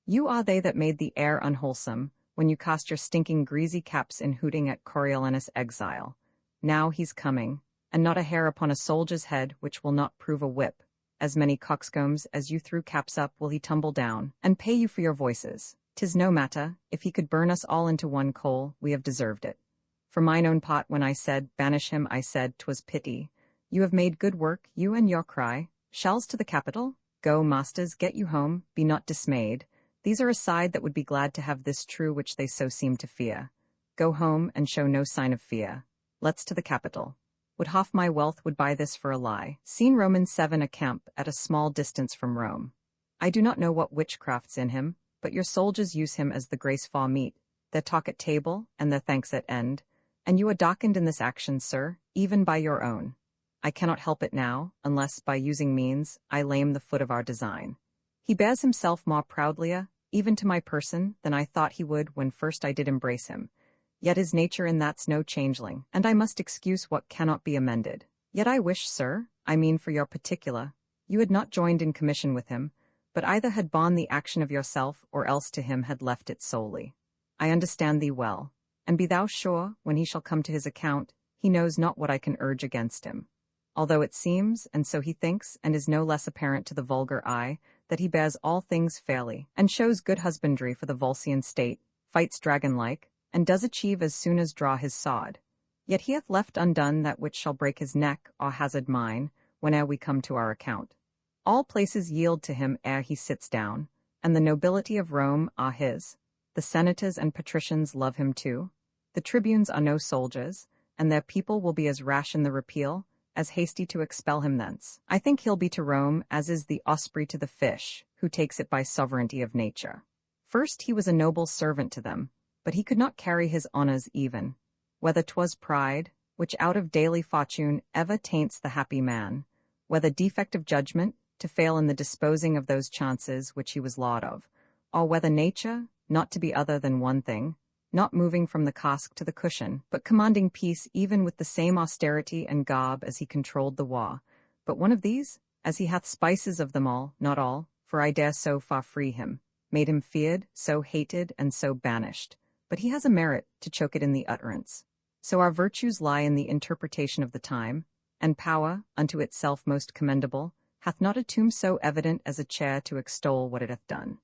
You are they that made the air unwholesome, when you cast your stinking greasy caps in hooting at Coriolanus' exile. Now he's coming, and not a hair upon a soldier's head which will not prove a whip. As many coxcombs as you threw caps up will he tumble down, and pay you for your voices. 'Tis no matter, if he could burn us all into one coal, we have deserved it. For mine own part, when I said, banish him, I said, 'twas pity. You have made good work, you and your cry. Shells to the capital? Go, masters, get you home, be not dismayed. These are a side that would be glad to have this true which they so seem to fear. Go home, and show no sign of fear. Let's to the capital. Would half my wealth would buy this for a lie. Seen Romans 7 a camp at a small distance from Rome. I do not know what witchcraft's in him, but your soldiers use him as the grace fall meet, their talk at table, and their thanks at end. And you are darkened in this action, sir, even by your own. I cannot help it now, unless, by using means, I lame the foot of our design. He bears himself more proudlier, even to my person, than I thought he would when first I did embrace him. Yet his nature in that's no changeling, and I must excuse what cannot be amended. Yet I wish, sir, I mean for your particular, you had not joined in commission with him, but either had borne the action of yourself, or else to him had left it solely. I understand thee well, and be thou sure, when he shall come to his account, he knows not what I can urge against him. Although it seems, and so he thinks, and is no less apparent to the vulgar eye, that he bears all things fairly, and shows good husbandry for the Volscian state, fights dragon-like, and does achieve as soon as draw his sword. Yet he hath left undone that which shall break his neck, or hazard mine, whene'er we come to our account. All places yield to him ere he sits down, and the nobility of Rome are his. The senators and patricians love him too. The tribunes are no soldiers, and their people will be as rash in the repeal, as hasty to expel him thence. I think he'll be to Rome as is the osprey to the fish, who takes it by sovereignty of nature. First he was a noble servant to them, but he could not carry his honours even, whether 'twas pride, which out of daily fortune ever taints the happy man, whether defect of judgment, to fail in the disposing of those chances which he was lord of, or whether nature, not to be other than one thing, not moving from the cask to the cushion, but commanding peace even with the same austerity and garb as he controlled the war. But one of these, as he hath spices of them all, not all, for I dare so far free him, made him feared, so hated, and so banished. But he has a merit to choke it in the utterance. So our virtues lie in the interpretation of the time, and power, unto itself most commendable, hath not a tomb so evident as a chair to extol what it hath done.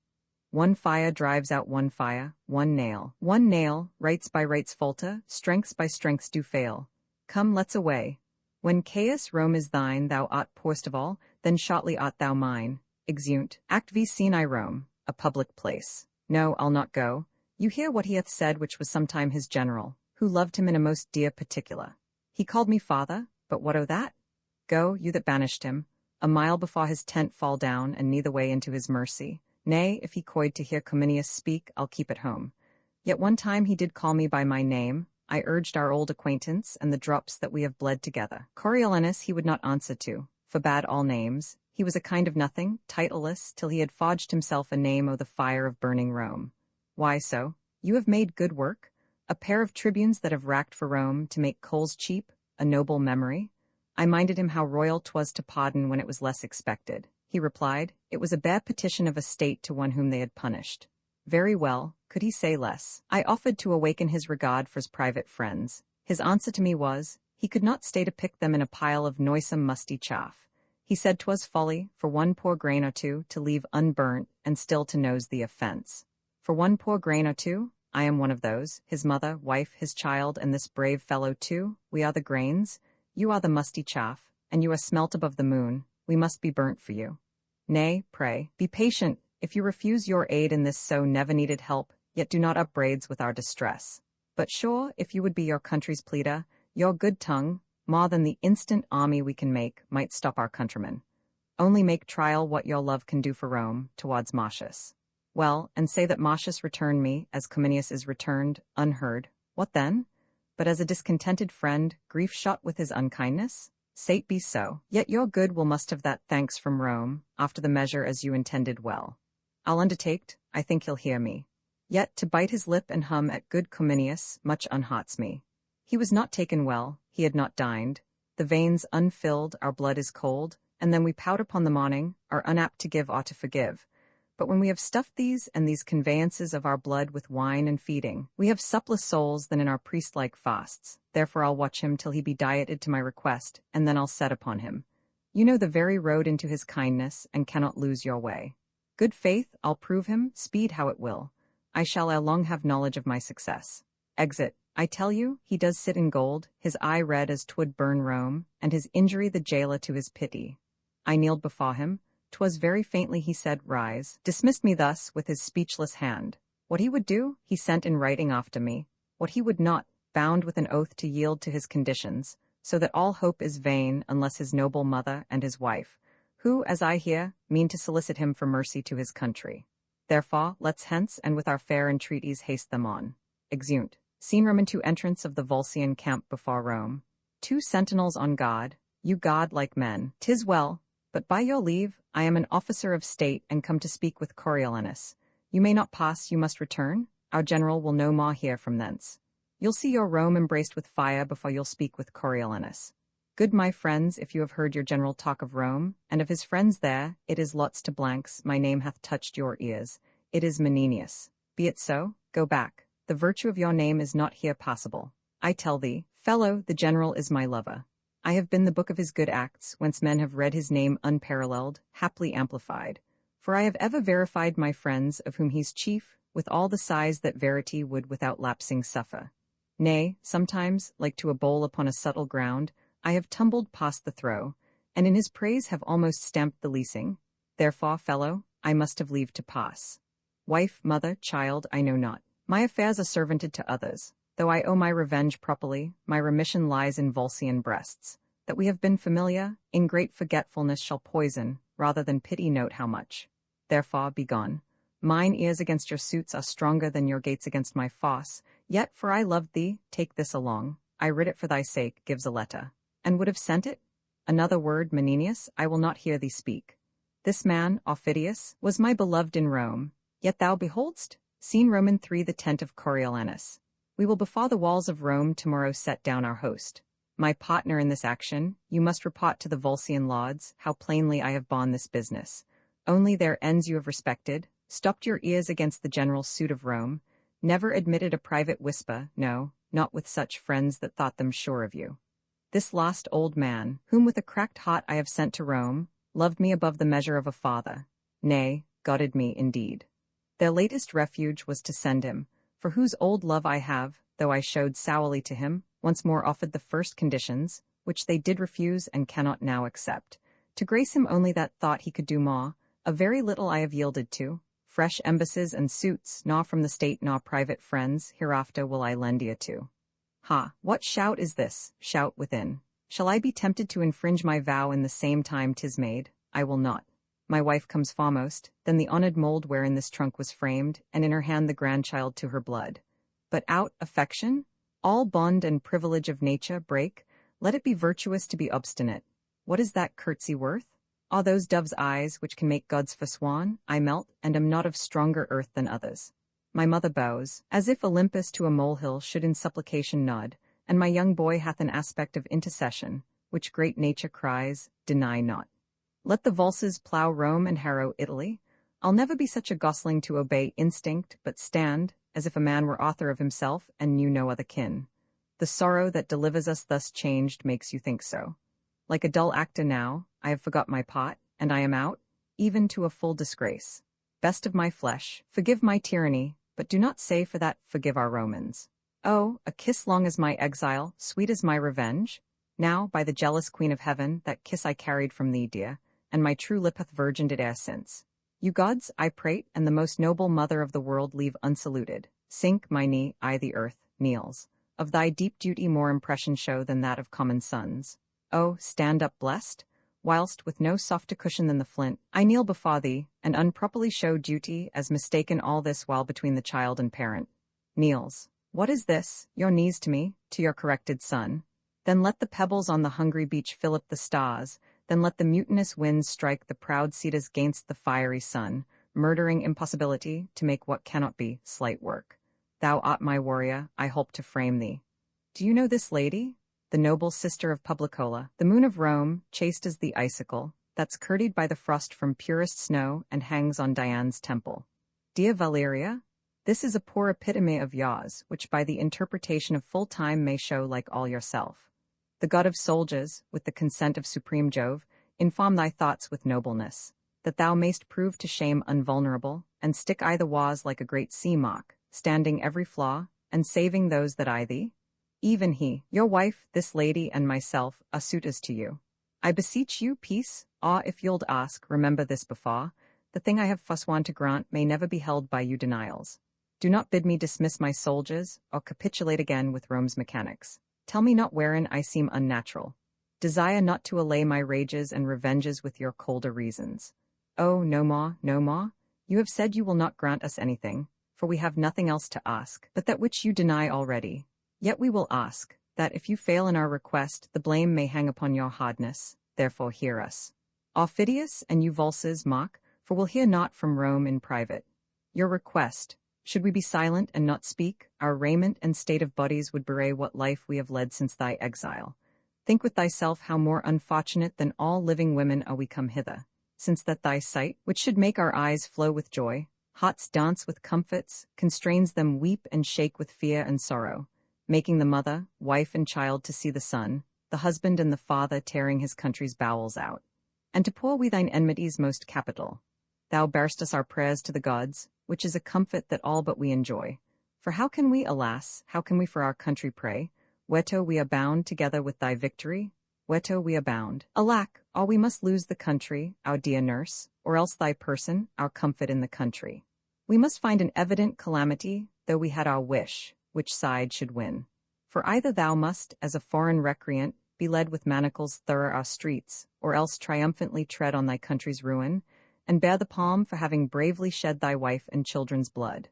One fire drives out one fire, one nail, rights by rights falter, strengths by strengths do fail. Come, let's away. When Caius Rome is thine, thou art poorest of all, then shortly art thou mine. Exeunt. Act v. Scene I Rome, a public place. No, I'll not go. You hear what he hath said, which was sometime his general, who loved him in a most dear particular. He called me father, but what o' that? Go, you that banished him, a mile before his tent fall down, and neither way into his mercy. Nay, if he coyed to hear Cominius speak, I'll keep at home. Yet one time he did call me by my name. I urged our old acquaintance, and the drops that we have bled together. Coriolanus he would not answer to, forbade all names. He was a kind of nothing, titleless, till he had forged himself a name o' the fire of burning Rome. Why so? You have made good work. A pair of tribunes that have racked for Rome to make coals cheap, a noble memory. I minded him how royal 'twas to pardon when it was less expected. He replied, it was a bare petition of a state to one whom they had punished. Very well, could he say less? I offered to awaken his regard for his private friends. His answer to me was, he could not stay to pick them in a pile of noisome musty chaff. He said 'twas folly, for one poor grain or two, to leave unburnt, and still to nose the offence. For one poor grain or two? I am one of those, his mother, wife, his child, and this brave fellow too. We are the grains, you are the musty chaff, and you are smelt above the moon. We must be burnt for you. Nay, pray, be patient. If you refuse your aid in this so never-needed help, yet do not upbraids with our distress. But sure, if you would be your country's pleader, your good tongue, more than the instant army we can make, might stop our countrymen. Only make trial what your love can do for Rome, towards Marcius. Well, and say that Marcius returned me, as Cominius is returned, unheard. What then? But as a discontented friend, grief shot with his unkindness? Say't be so. Yet your good will must have that thanks from Rome, after the measure as you intended well. I'll undertake't, I think he'll hear me. Yet to bite his lip and hum at good Cominius much unhots me. He was not taken well, he had not dined. The veins unfilled, our blood is cold, and then we pout upon the morning, are unapt to give or to forgive. But when we have stuffed these and these conveyances of our blood with wine and feeding, we have suppless souls than in our priest-like fasts. Therefore I'll watch him till he be dieted to my request, and then I'll set upon him. You know the very road into his kindness, and cannot lose your way. Good faith, I'll prove him, speed how it will. I shall ere long have knowledge of my success. Exit. I tell you, he does sit in gold, his eye red as 'twould burn Rome, and his injury the jailer to his pity. I kneeled before him. 'Twas very faintly he said, rise, dismissed me thus with his speechless hand. What he would do, he sent in writing after me. What he would not, bound with an oath to yield to his conditions, so that all hope is vain unless his noble mother and his wife, who, as I hear, mean to solicit him for mercy to his country. Therefore, let's hence, and with our fair entreaties haste them on. Exeunt. Seen Rome into entrance of the Volscian camp before Rome. 2 sentinels on guard, you guard like men. 'Tis well, but by your leave, I am an officer of state and come to speak with Coriolanus. You may not pass, you must return. Our general will no more hear from thence. You'll see your Rome embraced with fire before you'll speak with Coriolanus. Good my friends, if you have heard your general talk of Rome, and of his friends there, it is lots to blanks, my name hath touched your ears. It is Menenius. Be it so, go back. The virtue of your name is not here possible. I tell thee, fellow, the general is my lover. I have been the book of his good acts, whence men have read his name unparalleled, haply amplified. For I have ever verified my friends, of whom he's chief, with all the sighs that verity would without lapsing suffer. Nay, sometimes, like to a bowl upon a subtle ground, I have tumbled past the throw, and in his praise have almost stamped the leasing. Therefore, fellow, I must have leave to pass. Wife, mother, child, I know not. My affairs are servanted to others. Though I owe my revenge properly, my remission lies in Volscian breasts. That we have been familiar, in great forgetfulness shall poison, rather than pity note how much. Therefore, be gone. Mine ears against your suits are stronger than your gates against my fosse, yet, for I loved thee, take this along. I writ it for thy sake, gives a letter. And would have sent it? Another word, Menenius, I will not hear thee speak. This man, Aufidius, was my beloved in Rome. Yet thou beholdst? Seen Roman 3 the tent of Coriolanus. We will before the walls of Rome tomorrow set down our host. My partner in this action, you must report to the Volscian lords, how plainly I have borne this business. Only their ends you have respected, stopped your ears against the general suit of Rome, never admitted a private whisper, no, not with such friends that thought them sure of you. This lost old man, whom with a cracked heart I have sent to Rome, loved me above the measure of a father, nay, godded me indeed. Their latest refuge was to send him, for whose old love I have, though I showed sourly to him, once more offered the first conditions, which they did refuse and cannot now accept. To grace him only that thought he could do more, a very little I have yielded to. Fresh embassies and suits, nor from the state nor private friends, hereafter will I lend ye to. Ha, what shout is this, shout within? Shall I be tempted to infringe my vow in the same time 'tis made? I will not. My wife comes foremost, then the honoured mould wherein this trunk was framed, and in her hand the grandchild to her blood. But out, affection? All bond and privilege of nature break, let it be virtuous to be obstinate. What is that curtsy worth? Are those dove's eyes which can make gods forsworn? I melt, and am not of stronger earth than others. My mother bows, as if Olympus to a molehill should in supplication nod, and my young boy hath an aspect of intercession, which great nature cries, deny not. Let the Volsces plough Rome and harrow Italy. I'll never be such a gosling to obey instinct, but stand, as if a man were author of himself and knew no other kin. The sorrow that delivers us thus changed makes you think so. Like a dull actor now, I have forgot my part, and I am out, even to a full disgrace. Best of my flesh, forgive my tyranny, but do not say for that, forgive our Romans. Oh, a kiss long as my exile, sweet as my revenge? Now, by the jealous Queen of Heaven, that kiss I carried from thee, dear, and my true lip hath virgined it e'er since. You gods, I prate, and the most noble mother of the world leave unsaluted. Sink, my knee, I the earth, kneels. Of thy deep duty more impression show than that of common sons. Oh, stand up blessed, whilst with no softer cushion than the flint, I kneel before thee, and unproperly show duty as mistaken all this while between the child and parent. Kneels. What is this, your knees to me, to your corrected son? Then let the pebbles on the hungry beach fill up the stars, then let the mutinous winds strike the proud Cetus gainst the fiery sun, murdering impossibility to make what cannot be, slight work. Thou art my warrior, I hope to frame thee. Do you know this lady? The noble sister of Publicola, the moon of Rome, chaste as the icicle, that's curdied by the frost from purest snow and hangs on Diana's temple. Dear Valeria, this is a poor epitome of yours, which by the interpretation of full time may show like all yourself. The god of soldiers, with the consent of supreme Jove, inform thy thoughts with nobleness, that thou mayst prove to shame unvulnerable, and stick I the wars like a great sea mock, standing every flaw, and saving those that eye thee. Even he, your wife, this lady, and myself, are suitors to you. I beseech you, peace, or if you'ld ask, remember this before, the thing I have forsworn to grant may never be held by you denials. Do not bid me dismiss my soldiers, or capitulate again with Rome's mechanics. Tell me not wherein I seem unnatural. Desire not to allay my rages and revenges with your colder reasons. Oh, no more, no more. You have said you will not grant us anything. for we have nothing else to ask, but that which you deny already. Yet we will ask, that if you fail in our request, the blame may hang upon your hardness, therefore hear us. Aufidius and you valses mock, for we'll hear not from Rome in private. Your request, should we be silent and not speak, our raiment and state of bodies would betray what life we have led since thy exile. Think with thyself how more unfortunate than all living women are we come hither, since that thy sight, which should make our eyes flow with joy, hearts dance with comforts, constrains them weep and shake with fear and sorrow, making the mother, wife and child to see the son, the husband and the father tearing his country's bowels out. And to pour we thine enmities most capital. Thou bear'st us our prayers to the gods, which is a comfort that all but we enjoy. For how can we, alas, how can we for our country pray, whereto we are bound together with thy victory? Whereto we are bound. Alack, or we must lose the country, our dear nurse, or else thy person, our comfort in the country. We must find an evident calamity, though we had our wish, which side should win. For either thou must, as a foreign recreant, be led with manacles thorough our streets, or else triumphantly tread on thy country's ruin, and bear the palm for having bravely shed thy wife and children's blood.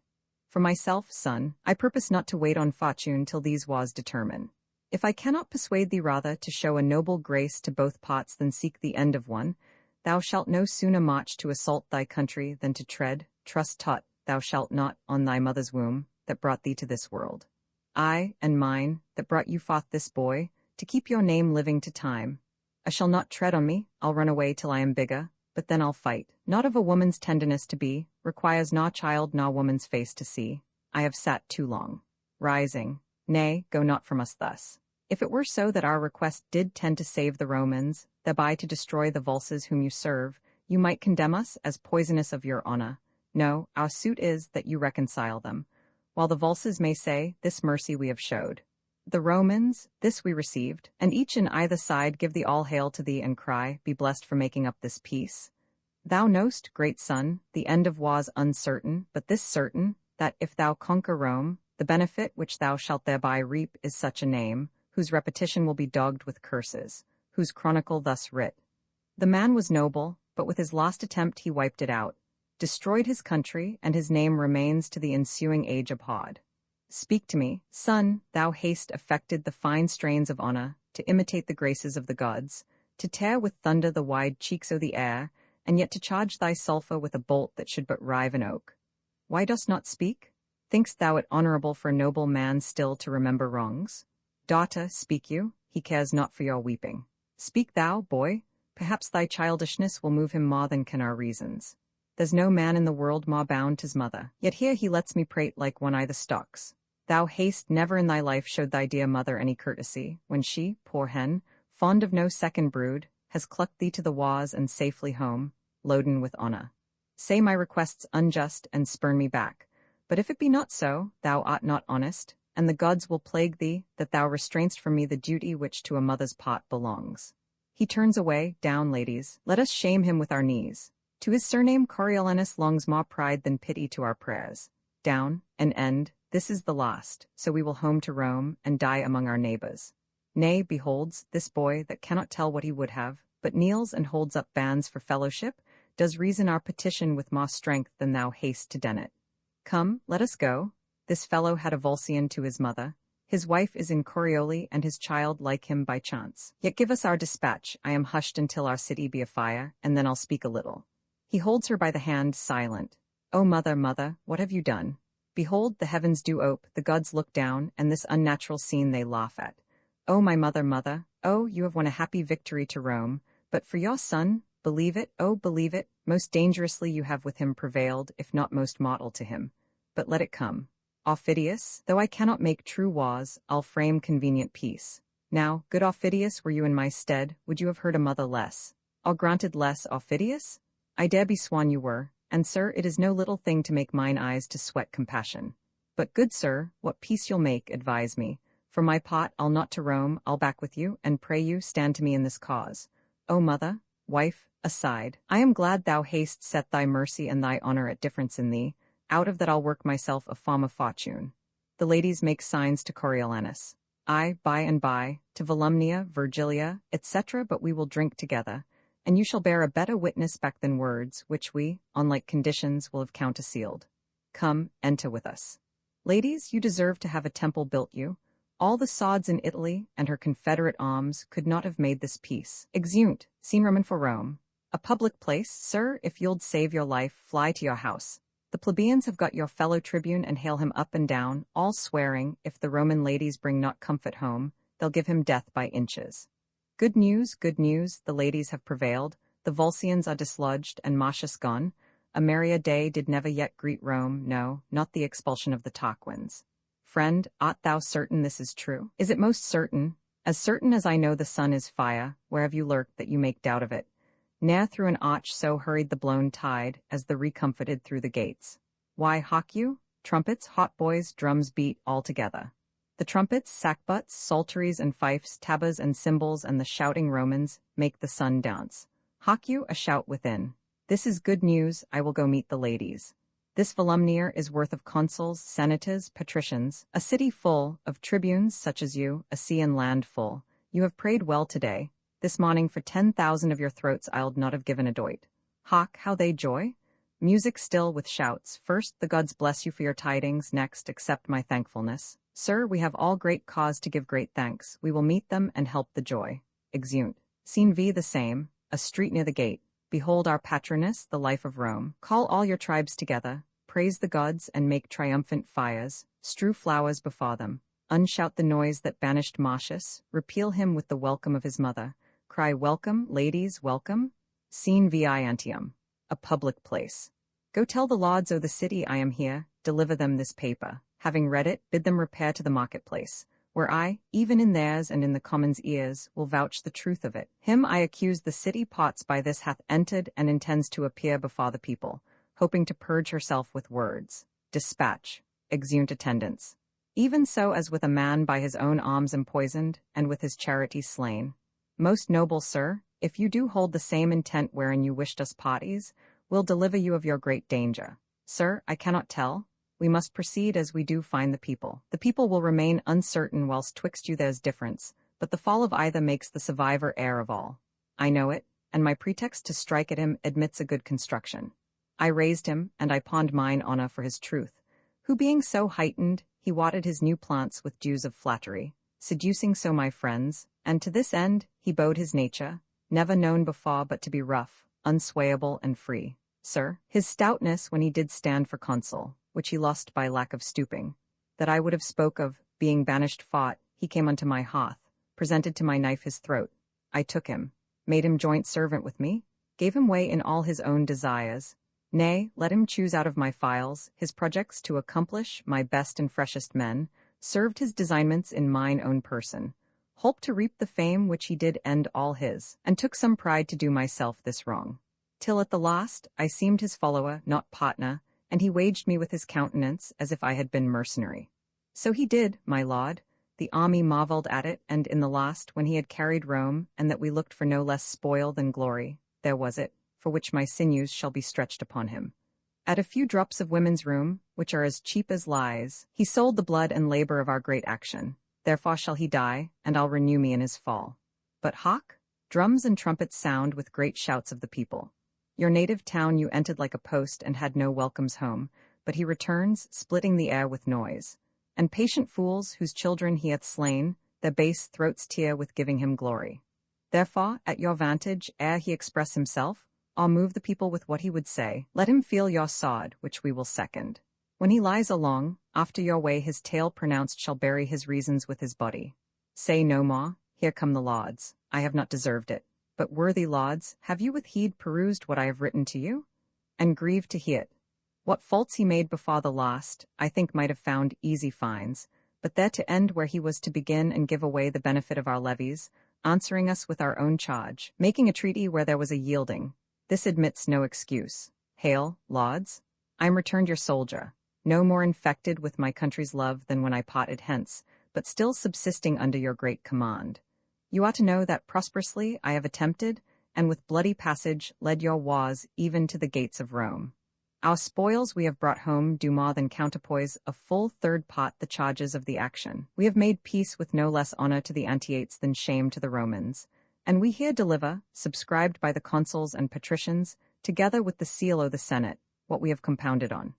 For myself, son, I purpose not to wait on fortune till these was determine. If I cannot persuade thee rather to show a noble grace to both parts than seek the end of one, thou shalt no sooner march to assault thy country than to tread, trust taught, thou shalt not, on thy mother's womb, that brought thee to this world. I, and mine, that brought you forth this boy, to keep your name living to time. I shall not tread on me, I'll run away till I am bigger, but then I'll fight. Not of a woman's tenderness to be, requires naw child naw woman's face to see. I have sat too long. Rising, nay, go not from us thus. If it were so that our request did tend to save the Romans, thereby to destroy the valses whom you serve, you might condemn us as poisonous of your honor. No, our suit is that you reconcile them, while the valses may say, this mercy we have showed. The Romans, this we received, and each in either side give the all hail to thee and cry, be blessed for making up this peace. Thou knowst, great son, the end of war's uncertain, but this certain, that if thou conquer Rome, the benefit which thou shalt thereby reap is such a name, whose repetition will be dogged with curses, whose chronicle thus writ. The man was noble, but with his last attempt he wiped it out, destroyed his country, and his name remains to the ensuing age abhorred. Speak to me, son, thou hast affected the fine strains of honor, to imitate the graces of the gods, to tear with thunder the wide cheeks o' the air, and yet to charge thy sulphur with a bolt that should but rive an oak. Why dost not speak? Think'st thou it honorable for a noble man still to remember wrongs? Daughter, speak you, he cares not for your weeping. Speak thou, boy, perhaps thy childishness will move him more than can our reasons. There's no man in the world more bound to's mother, yet here he lets me prate like one I the stocks. Thou hast never in thy life showed thy dear mother any courtesy, when she, poor hen, fond of no second brood, has clucked thee to the wars and safely home, loaden with honor. Say my request's unjust and spurn me back, but if it be not so, thou art not honest, and the gods will plague thee, that thou restrainst from me the duty which to a mother's pot belongs. He turns away, down, ladies, let us shame him with our knees. To his surname Coriolanus longs more pride than pity to our prayers. Down, an end, this is the last, so we will home to Rome, and die among our neighbors. Nay, beholds, this boy, that cannot tell what he would have, but kneels and holds up bands for fellowship, does reason our petition with more strength than thou hast to den it. Come, let us go. This fellow had a Volscian to his mother. His wife is in Corioli, and his child like him by chance. Yet give us our dispatch, I am hushed until our city be afire, and then I'll speak a little. He holds her by the hand, silent. O mother, mother, what have you done? Behold, the heavens do ope, the gods look down, and this unnatural scene they laugh at. O my mother, mother, oh, you have won a happy victory to Rome, but for your son, believe it, oh, believe it, most dangerously you have with him prevailed, if not most mortal to him. But let it come. Aufidius, though I cannot make true wars, I'll frame convenient peace. Now, good Aufidius, were you in my stead, would you have heard a mother less? All granted less, Aufidius? I dare be sworn you were, and sir, it is no little thing to make mine eyes to sweat compassion. But good sir, what peace you'll make, advise me. For my part, I'll not to Rome, I'll back with you, and pray you, stand to me in this cause. O mother, wife, aside, I am glad thou hast set thy mercy and thy honor at difference in thee, out of that I'll work myself a farm of fortune. The ladies make signs to Coriolanus. I, by and by, to Volumnia, Virgilia, etc., but we will drink together, and you shall bear a better witness back than words, which we, on like conditions, will have countersealed. come, enter with us. Ladies, you deserve to have a temple built you. All the sods in Italy and her confederate arms could not have made this peace. Exeunt, scene Roman for Rome. A public place, sir, if you'll save your life, fly to your house. The plebeians have got your fellow tribune and hail him up and down, all swearing, if the Roman ladies bring not comfort home, they'll give him death by inches. Good news, the ladies have prevailed, the Volscians are dislodged and Marcius gone. A merrier day did never yet greet Rome, no, not the expulsion of the Tarquins. Friend, art thou certain this is true? Is it most certain? As certain as I know the sun is fire, where have you lurked that you make doubt of it? Ne'er through an arch so hurried the blown tide, as the recomforted through the gates. Why, hark you? Trumpets, hautboys, drums beat all together. The trumpets, sackbuts, psalteries and fifes, tabrets and cymbals and the shouting Romans make the sun dance. Hark you, a shout within. This is good news, I will go meet the ladies. This Volumnier is worth of consuls, senators, patricians, a city full of tribunes such as you, a sea and land full. You have prayed well today. This morning for 10,000 of your throats I'ld not have given a doit. Hark, how they joy! Music still with shouts. First, the gods bless you for your tidings. Next, accept my thankfulness. Sir, we have all great cause to give great thanks. We will meet them and help the joy. Exeunt. Scene V the same, a street near the gate. Behold our patroness, the life of Rome. Call all your tribes together, praise the gods and make triumphant fires, strew flowers before them, unshout the noise that banished Marcius, repeal him with the welcome of his mother, cry welcome, ladies, welcome. Scene VI Antium, a public place. Go tell the lords o' the city I am here, deliver them this paper. Having read it, bid them repair to the marketplace, where I, even in theirs and in the commons' ears, will vouch the truth of it. Him I accuse the city pots by this hath entered and intends to appear before the people, hoping to purge herself with words. Dispatch. Exeunt attendants. Even so as with a man by his own arms empoisoned, and with his charity slain. Most noble sir, if you do hold the same intent wherein you wished us parties, we'll deliver you of your great danger. Sir, I cannot tell. We must proceed as we do find the people. The people will remain uncertain whilst twixt you there's difference, but the fall of either makes the survivor heir of all. I know it, and my pretext to strike at him admits a good construction. I raised him, and I pawned mine honor for his truth, who being so heightened, he watered his new plants with dews of flattery, seducing so my friends, and to this end he bowed his nature, never known before but to be rough, unswayable and free. Sir, his stoutness when he did stand for consul, which he lost by lack of stooping, that I would have spoke of, being banished fought, he came unto my hearth, presented to my knife his throat. I took him, made him joint servant with me, gave him way in all his own desires, nay, let him choose out of my files, his projects to accomplish, my best and freshest men, served his designments in mine own person, holp to reap the fame which he did end all his, and took some pride to do myself this wrong. Till at the last, I seemed his follower, not partner, and he waged me with his countenance as if I had been mercenary. So he did, my lord. The army marvelled at it, and in the last, when he had carried Rome, and that we looked for no less spoil than glory, there was it, for which my sinews shall be stretched upon him. At a few drops of women's rheum, which are as cheap as lies, he sold the blood and labor of our great action. Therefore shall he die, and I'll renew me in his fall. But hark! Drums and trumpets sound with great shouts of the people. Your native town you entered like a post and had no welcomes home, but he returns, splitting the air with noise. And patient fools, whose children he hath slain, their base throats tear with giving him glory. Therefore, at your vantage, ere he express himself, I'll move the people with what he would say. Let him feel your sod, which we will second. When he lies along, after your way his tale pronounced shall bury his reasons with his body. Say no more, here come the lauds. I have not deserved it. But, worthy lords, have you with heed perused what I have written to you? And grieved to hear it. What faults he made before the last, I think might have found easy fines, but there to end where he was to begin and give away the benefit of our levies, answering us with our own charge, making a treaty where there was a yielding. This admits no excuse. Hail, lords! I am returned your soldier, no more infected with my country's love than when I parted hence, but still subsisting under your great command. You ought to know that prosperously I have attempted, and with bloody passage led your wars even to the gates of Rome. Our spoils we have brought home do more than counterpoise a full third part the charges of the action. We have made peace with no less honor to the Antiates than shame to the Romans, and we here deliver, subscribed by the consuls and patricians, together with the seal o' the Senate, what we have compounded on.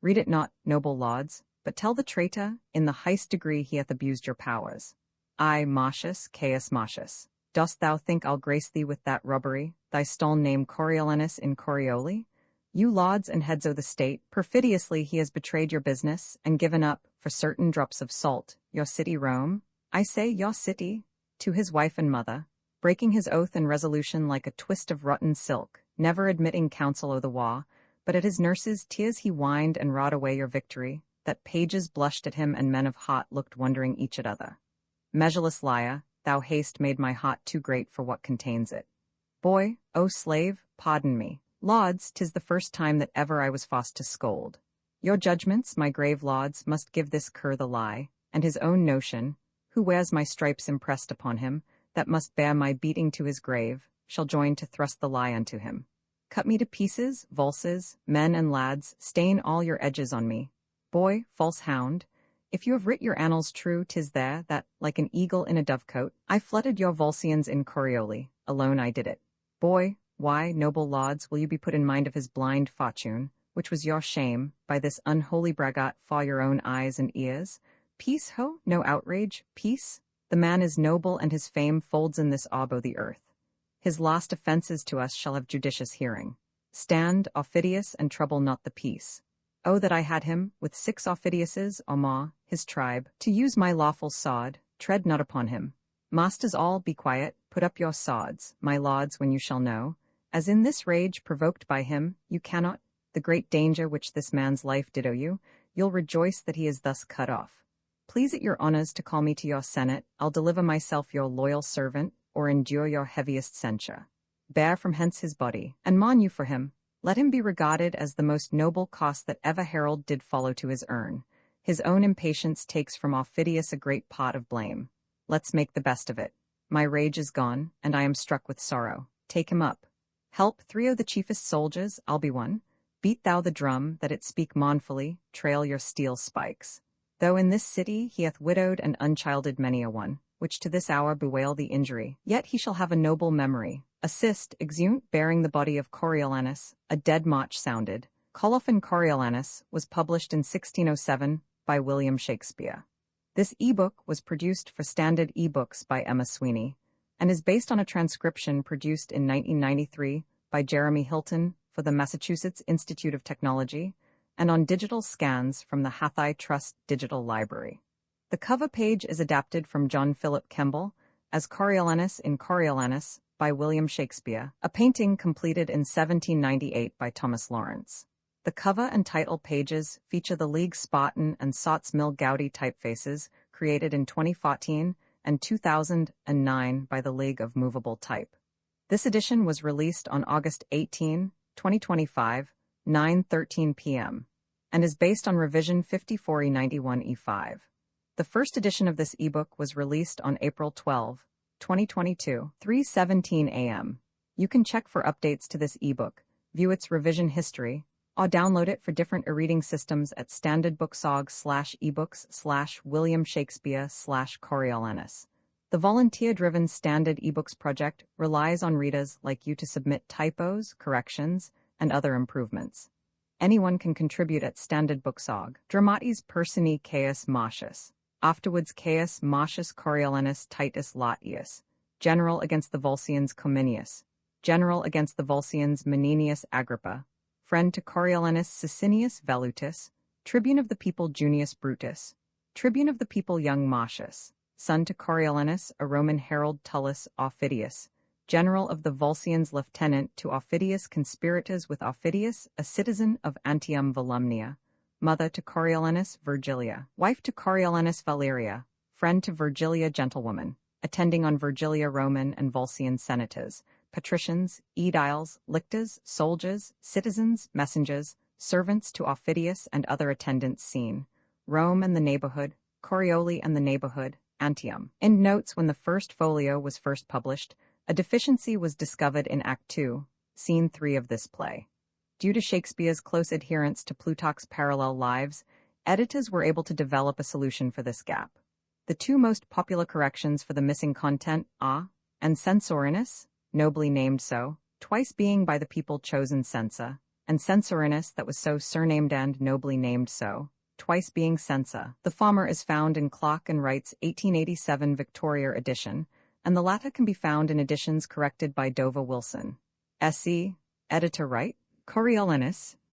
Read it not, noble lauds, but tell the traitor, in the highest degree he hath abused your powers. I, Marcius, Caius Marcius. Dost thou think I'll grace thee with that robbery, thy stol'n name Coriolanus in Corioli? You lords and heads o' the state, perfidiously he has betrayed your business, and given up, for certain drops of salt, your city Rome, I say your city, to his wife and mother, breaking his oath and resolution like a twist of rotten silk, never admitting counsel o' the war, but at his nurse's tears he whined and wrought away your victory, that pages blushed at him and men of heart looked wondering each at other. Measureless liar, thou haste made my heart too great for what contains it. Boy, O slave, pardon me. Lauds, 'tis the first time that ever I was forced to scold. Your judgments, my grave lauds, must give this cur the lie, and his own notion, who wears my stripes impressed upon him, that must bear my beating to his grave, shall join to thrust the lie unto him. Cut me to pieces, vulses, men and lads, stain all your edges on me. Boy, false hound, if you have writ your annals true, 'tis there, that, like an eagle in a dovecote, I flooded your Volscians in Corioli, alone I did it. Boy, why, noble lauds, will you be put in mind of his blind fortune, which was your shame, by this unholy braggart for your own eyes and ears? Peace, ho, no outrage, peace? The man is noble, and his fame folds in this orb o' the earth. His last offences to us shall have judicious hearing. Stand, Aufidius, and trouble not the peace. Oh, that I had him, with 6 Aufidiuses, or more, his tribe, to use my lawful sword, tread not upon him. Masters all, be quiet, put up your swords, my lords, when you shall know, as in this rage provoked by him, you cannot, the great danger which this man's life did owe you, you'll rejoice that he is thus cut off. Please it your honours to call me to your senate, I'll deliver myself your loyal servant, or endure your heaviest censure. Bear from hence his body, and mourn you for him. Let him be regarded as the most noble cost that ever herald did follow to his urn. His own impatience takes from Aufidius a great pot of blame. Let's make the best of it. My rage is gone, and I am struck with sorrow. Take him up. Help 3 o' the chiefest soldiers, I'll be one. Beat thou the drum, that it speak mournfully, trail your steel spikes. Though in this city he hath widowed and unchilded many a one, which to this hour bewail the injury, yet he shall have a noble memory. Assist, exeunt, bearing the body of Coriolanus, a dead march sounded. Colophon Coriolanus was published in 1607 by William Shakespeare. This e-book was produced for Standard eBooks by Emma Sweeney, and is based on a transcription produced in 1993 by Jeremy Hilton for the Massachusetts Institute of Technology, and on digital scans from the Hathai Trust Digital Library. The cover page is adapted from John Philip Kemble as Coriolanus in Coriolanus by William Shakespeare, a painting completed in 1798 by Thomas Lawrence. The cover and title pages feature the League Spartan and Sots Mill Gaudy typefaces created in 2014 and 2009 by the League of Movable Type. This edition was released on August 18, 2025, 9:13 p.m., and is based on revision 54E91E5. The first edition of this ebook was released on April 12, 2022, 3:17 a.m. You can check for updates to this ebook, view its revision history, or download it for different e-reading systems at standardbooksorg/ebooks/William Shakespeare/Coriolanus. The volunteer-driven Standard eBooks project relies on readers like you to submit typos, corrections, and other improvements. Anyone can contribute at Standardbooksorg. Dramatis Personae Caius Marcius. Afterwards Caius Marcius Coriolanus Titus Latius. General against the Volscians Cominius. General against the Volscians Menenius Agrippa. Friend to Coriolanus Sicinius Velutus. Tribune of the people Junius Brutus. Tribune of the people young Marcius. Son to Coriolanus, a Roman herald Tullus Aufidius. General of the Volscians, lieutenant to Aufidius, conspirators with Aufidius, a citizen of Antium Volumnia. Mother to Coriolanus, Virgilia. Wife to Coriolanus, Valeria. Friend to Virgilia, gentlewoman. Attending on Virgilia Roman and Volscian senators, patricians, aediles, lictors, soldiers, citizens, messengers, servants to Aufidius and other attendants seen. Rome and the neighborhood, Corioli and the neighborhood, Antium. In notes, when the first folio was first published, a deficiency was discovered in Act 2, Scene 3 of this play. Due to Shakespeare's close adherence to Plutarch's parallel lives, editors were able to develop a solution for this gap. The 2 most popular corrections for the missing content are, and censorinus, nobly named so, twice being by the people chosen censor, and Censorinus that was so surnamed and nobly named so, twice being Censa. The former is found in Clock and Wright's 1887 Victoria edition, and the latter can be found in editions corrected by Dova Wilson. S.E. Editor Wright, Coriolanus,